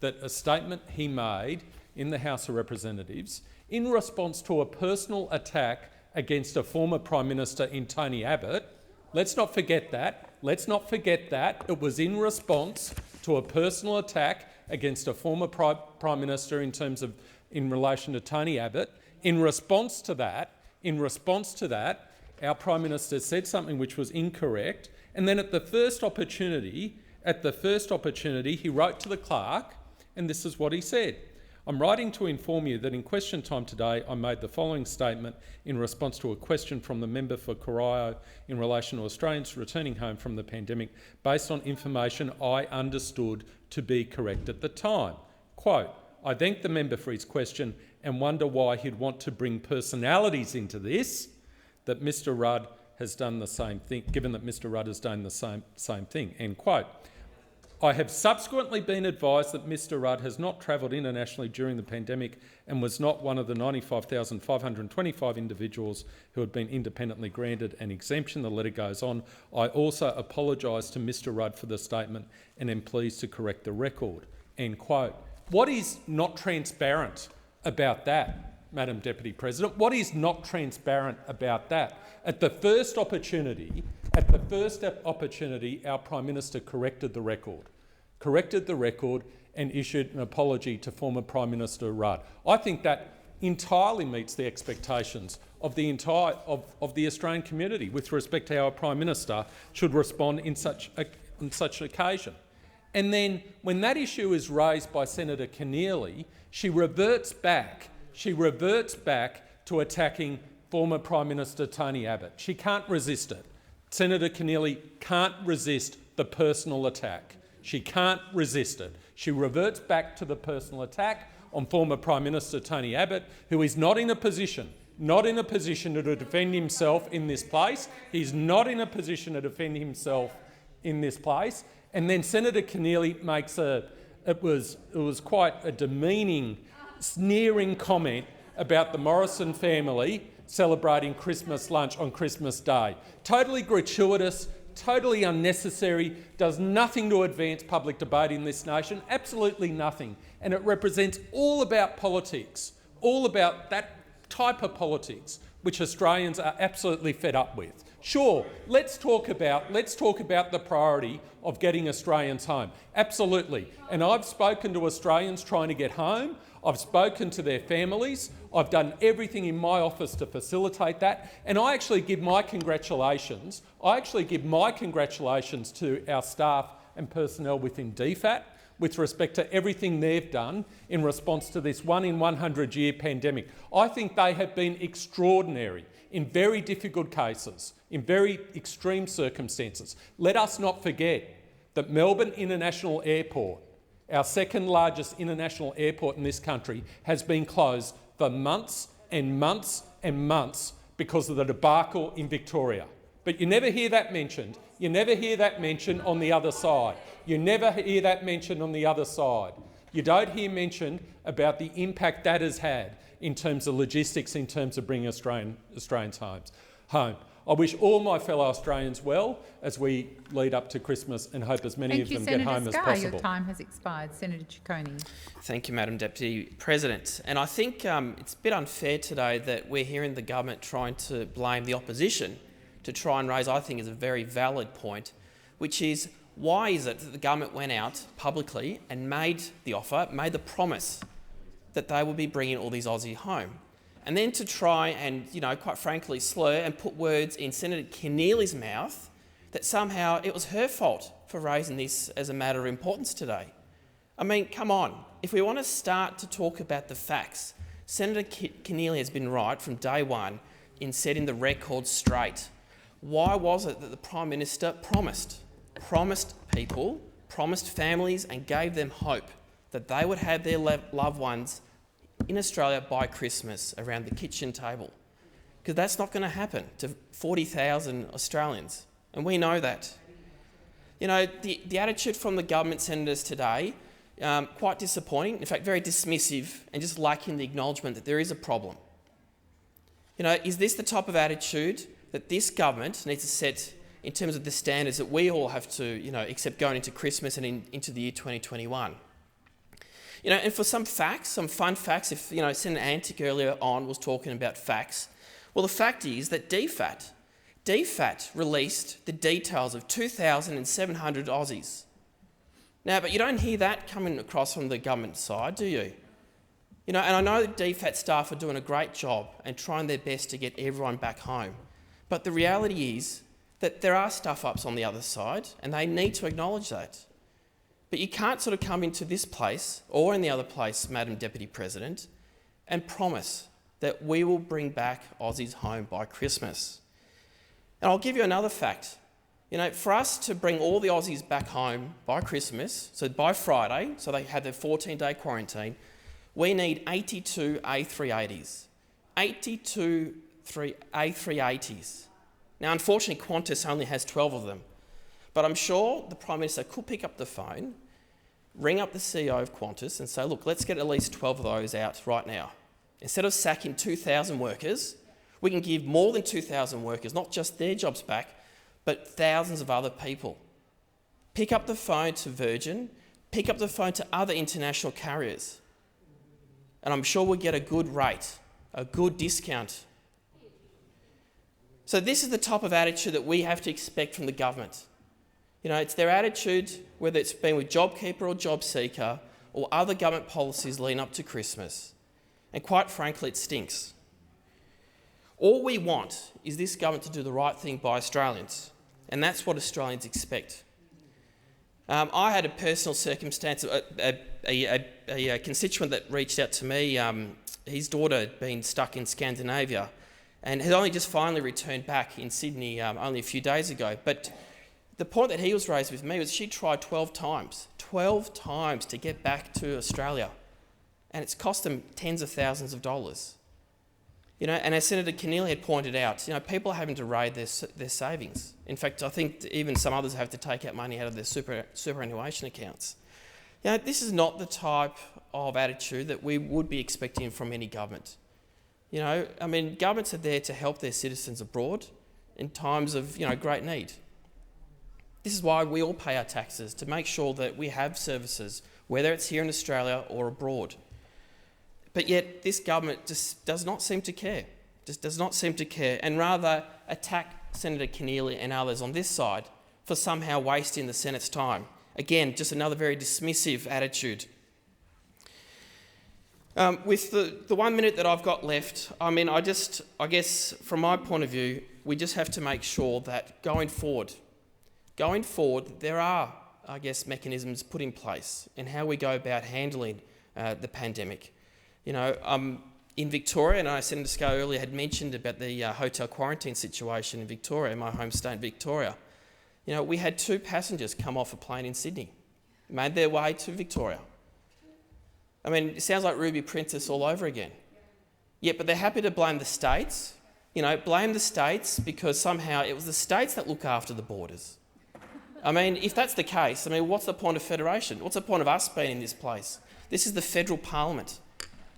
that a statement he made in the House of Representatives in response to a personal attack against a former Prime Minister in Tony Abbott, let's not forget that, it was in response to a personal attack against a former Prime Minister in relation to Tony Abbott. In response to that, our Prime Minister said something which was incorrect, and then at the first opportunity, he wrote to the clerk, and this is what he said. I'm writing to inform you that in question time today I made the following statement in response to a question from the member for Corio in relation to Australians returning home from the pandemic based on information I understood to be correct at the time. Quote, I thank the member for his question and wonder why he'd want to bring personalities into this, that Mr Rudd has done the same thing, given that Mr Rudd has done the same thing, end quote. I have subsequently been advised that Mr Rudd has not travelled internationally during the pandemic and was not one of the 95,525 individuals who had been independently granted an exemption. The letter goes on. I also apologise to Mr Rudd for the statement and am pleased to correct the record, end quote. What is not transparent about that, Madam Deputy President? What is not transparent about that? At the first opportunity, our Prime Minister corrected the record and issued an apology to former Prime Minister Rudd. I think that entirely meets the expectations of the Australian community with respect to how a Prime Minister should respond in such an occasion. And then when that issue is raised by Senator Keneally, she reverts back to attacking former Prime Minister Tony Abbott. She can't resist it. Senator Keneally can't resist the personal attack. She can't resist it. She reverts back to the personal attack on former Prime Minister Tony Abbott, who is not in a position to defend himself in this place. He's not in a position to defend himself in this place. And then Senator Keneally makes it was quite a demeaning, sneering comment about the Morrison family celebrating Christmas lunch on Christmas Day. Totally gratuitous, totally unnecessary, does nothing to advance public debate in this nation, absolutely nothing. And it represents all about politics, all about that type of politics which Australians are absolutely fed up with. Sure, let's talk about the priority of getting Australians home. Absolutely. And I've spoken to Australians trying to get home. I've spoken to their families. I've done everything in my office to facilitate that. And I actually give my congratulations. To our staff and personnel within DFAT with respect to everything they've done in response to this 1-in-100-year pandemic. I think they have been extraordinary in very difficult cases, in very extreme circumstances. Let us not forget that Melbourne International Airport, our second largest international airport in this country, has been closed for months and months and months because of the debacle in Victoria. But you never hear that mentioned. You never hear that mentioned on the other side. You never hear that mentioned on the other side. You don't hear mentioned about the impact that has had in terms of logistics, in terms of bringing Australians home. I wish all my fellow Australians well as we lead up to Christmas and hope as many of them get home as possible. Your time has expired. Senator Ciccone. Thank you, Madam Deputy President. And I think it's a bit unfair today that we're hearing the government trying to blame the opposition to try and raise, I think, is a very valid point which is, why is it that the government went out publicly and made the offer, made the promise that they would be bringing all these Aussies home? And then to try and, quite frankly, slur and put words in Senator Keneally's mouth that somehow it was her fault for raising this as a matter of importance today. I mean, come on. If we want to start to talk about the facts, Senator Keneally has been right from day one in setting the record straight. Why was it that the Prime Minister promised people, promised families and gave them hope that they would have their loved ones in Australia by Christmas around the kitchen table? Because that's not going to happen to 40,000 Australians, and we know that. The attitude from the government senators today, quite disappointing, in fact very dismissive, and just lacking the acknowledgement that there is a problem. Is this the type of attitude that this government needs to set in terms of the standards that we all have to, accept going into Christmas and into the year 2021? And for some facts, some fun facts, if, Senator Antic earlier on was talking about facts, well, the fact is that DFAT released the details of 2,700 Aussies. Now, but you don't hear that coming across from the government side, do you? And I know that DFAT staff are doing a great job and trying their best to get everyone back home. But the reality is that there are stuff-ups on the other side, and they need to acknowledge that. But you can't sort of come into this place or in the other place, Madam Deputy President, and promise that we will bring back Aussies home by Christmas. And I'll give you another fact. For us to bring all the Aussies back home by Christmas, so by Friday, so they have their 14-day quarantine, we need 82 A380s. 82 A380s. Now, unfortunately, Qantas only has 12 of them. But I'm sure the Prime Minister could pick up the phone, ring up the CEO of Qantas and say, look, let's get at least 12 of those out right now. Instead of sacking 2,000 workers, we can give more than 2,000 workers, not just their jobs back, but thousands of other people. Pick up the phone to Virgin, pick up the phone to other international carriers, and I'm sure we'll get a good rate, a good discount. So this is the type of attitude that we have to expect from the government. It's their attitude, whether it's been with JobKeeper or JobSeeker or other government policies leading up to Christmas. And quite frankly, it stinks. All we want is this government to do the right thing by Australians, and that's what Australians expect. I had a personal circumstance, a constituent that reached out to me. His daughter had been stuck in Scandinavia and had only just finally returned back in Sydney only a few days ago. But the point that he was raised with me was she tried 12 times to get back to Australia, and it's cost them tens of thousands of dollars. And as Senator Keneally had pointed out, people are having to raid their savings. In fact, I think even some others have to take out money out of their superannuation accounts. This is not the type of attitude that we would be expecting from any government. Governments are there to help their citizens abroad in times of, great need. This is why we all pay our taxes, to make sure that we have services, whether it's here in Australia or abroad. But yet this government just does not seem to care, and rather attack Senator Keneally and others on this side for somehow wasting the Senate's time. Again, just another very dismissive attitude. With the 1 minute that I've got left, I guess from my point of view, we just have to make sure that going forward, there are, mechanisms put in place in how we go about handling the pandemic. In Victoria, and Senator Scarr earlier had mentioned about the hotel quarantine situation in Victoria, my home state Victoria. We had 2 passengers come off a plane in Sydney, made their way to Victoria. It sounds like Ruby Princess all over again. But they're happy to blame the states. Blame the states because somehow it was the states that look after the borders. If that's the case, what's the point of federation? What's the point of us being in this place? This is the federal parliament.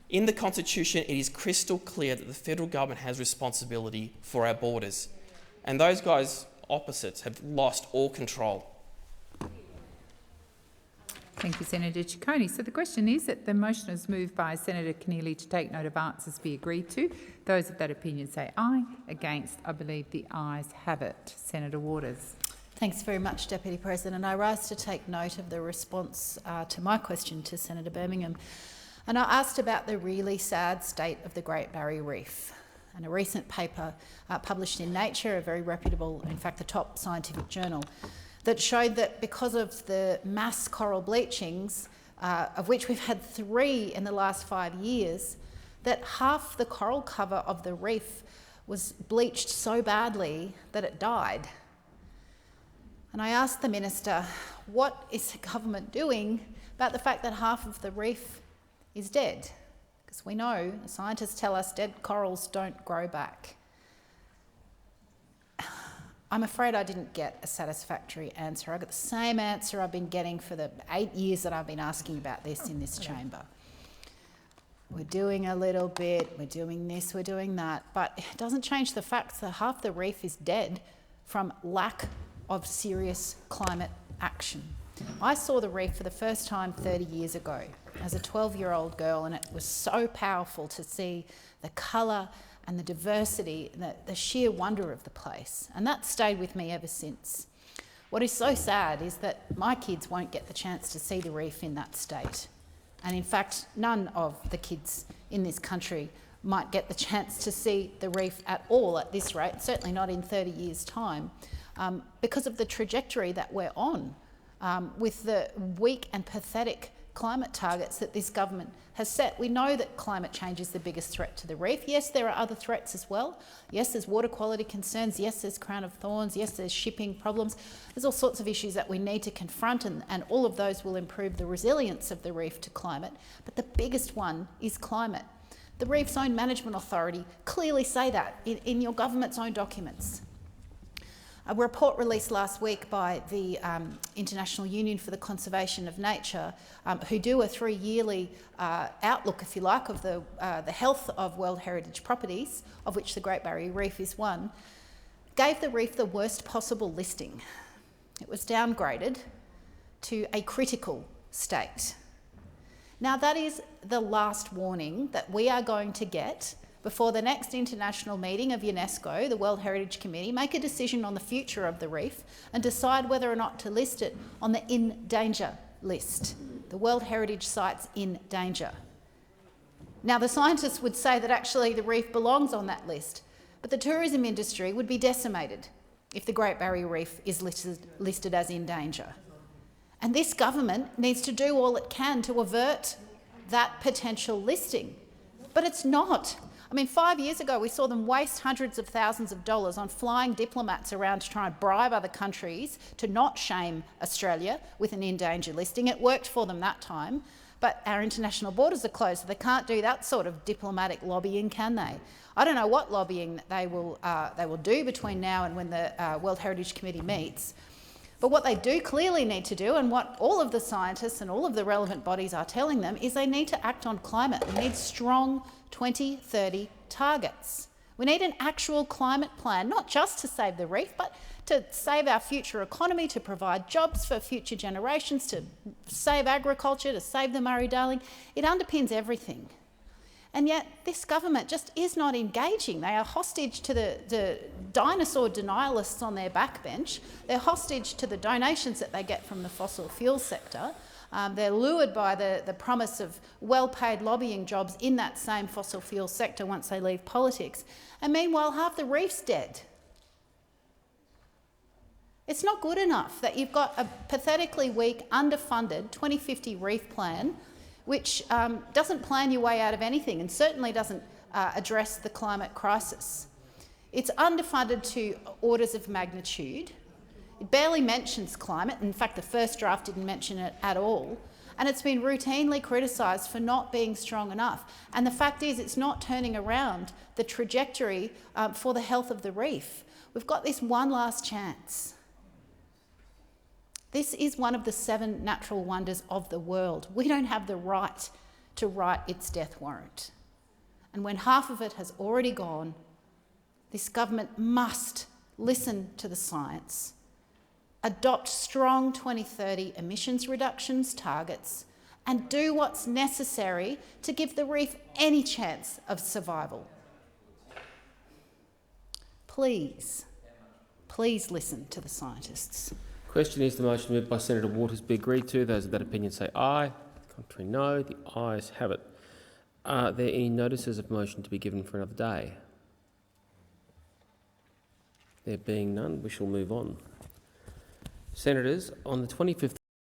In the Constitution, it is crystal clear that the federal government has responsibility for our borders. And those guys opposites have lost all control. Thank you, Senator Ciccone. So the question is that the motion is moved by Senator Keneally to take note of answers be agreed to. Those of that opinion say aye. Against, I believe the ayes have it. Senator Waters. Thanks very much, Deputy President. I rise to take note of the response to my question to Senator Birmingham. And I asked about the really sad state of the Great Barrier Reef. And a recent paper published in Nature, a very reputable, in fact the top scientific journal, that showed that because of the mass coral bleachings, of which we've had 3 in the last 5 years, that half the coral cover of the reef was bleached so badly that it died. And I asked the Minister, what is the government doing about the fact that half of the reef is dead? Because we know, the scientists tell us, dead corals don't grow back. I'm afraid I didn't get a satisfactory answer. I got the same answer I've been getting for the 8 years that I've been asking about this in this chamber. We're doing a little bit, we're doing this, we're doing that, but it doesn't change the fact that half the reef is dead from lack of serious climate action. I saw the reef for the first time 30 years ago as a 12-year-old girl, and it was so powerful to see the colour and the diversity, and the sheer wonder of the place. And that stayed with me ever since. What is so sad is that my kids won't get the chance to see the reef in that state. And in fact, none of the kids in this country might get the chance to see the reef at all at this rate, certainly not in 30 years' time, because of the trajectory that we're on, with the weak and pathetic climate targets that this government has set. We know that climate change is the biggest threat to the reef. Yes, there are other threats as well. Yes, there's water quality concerns. Yes, there's crown of thorns. Yes, there's shipping problems. There's all sorts of issues that we need to confront, and all of those will improve the resilience of the reef to climate. But the biggest one is climate. The Reef's own management authority clearly say that in your government's own documents. A report released last week by the International Union for the Conservation of Nature, who do a 3-yearly outlook, if you like, of the health of World Heritage properties, of which the Great Barrier Reef is one, gave the reef the worst possible listing. It was downgraded to a critical state. Now, that is the last warning that we are going to get before the next international meeting of UNESCO, the World Heritage Committee, make a decision on the future of the reef and decide whether or not to list it on the in danger list, the World Heritage Sites in Danger. Now, the scientists would say that actually the reef belongs on that list, but the tourism industry would be decimated if the Great Barrier Reef is listed as in danger. And this government needs to do all it can to avert that potential listing, but it's not. I mean, 5 years ago, we saw them waste hundreds of thousands of dollars on flying diplomats around to try and bribe other countries to not shame Australia with an in danger listing. It worked for them that time, but our international borders are closed, so they can't do that sort of diplomatic lobbying, can they? I don't know what lobbying they will do between now and when the World Heritage Committee meets. But what they do clearly need to do, and what all of the scientists and all of the relevant bodies are telling them, is they need to act on climate. We need strong 2030 targets. We need an actual climate plan, not just to save the reef, but to save our future economy, to provide jobs for future generations, to save agriculture, to save the Murray-Darling. It underpins everything. And yet this government just is not engaging. They are hostage to the dinosaur denialists on their backbench. They're hostage to the donations that they get from the fossil fuel sector. They're lured by the promise of well-paid lobbying jobs in that same fossil fuel sector once they leave politics. And meanwhile, half the reef's dead. It's not good enough that you've got a pathetically weak, underfunded 2050 reef plan which doesn't plan your way out of anything and certainly doesn't address the climate crisis. It's underfunded to orders of magnitude. It barely mentions climate. In fact, the first draft didn't mention it at all. And it's been routinely criticised for not being strong enough. And the fact is, it's not turning around the trajectory for the health of the reef. We've got this one last chance. This is one of the 7 natural wonders of the world. We don't have the right to write its death warrant. And when half of it has already gone, this government must listen to the science, adopt strong 2030 emissions reductions targets, and do what's necessary to give the reef any chance of survival. Please Please listen to the scientists. Question is the motion moved by Senator Waters be agreed to. Those of that opinion say aye. Contrary, no. The ayes have it. Are there any notices of motion to be given for another day? There being none, we shall move on. Senators, on the 25th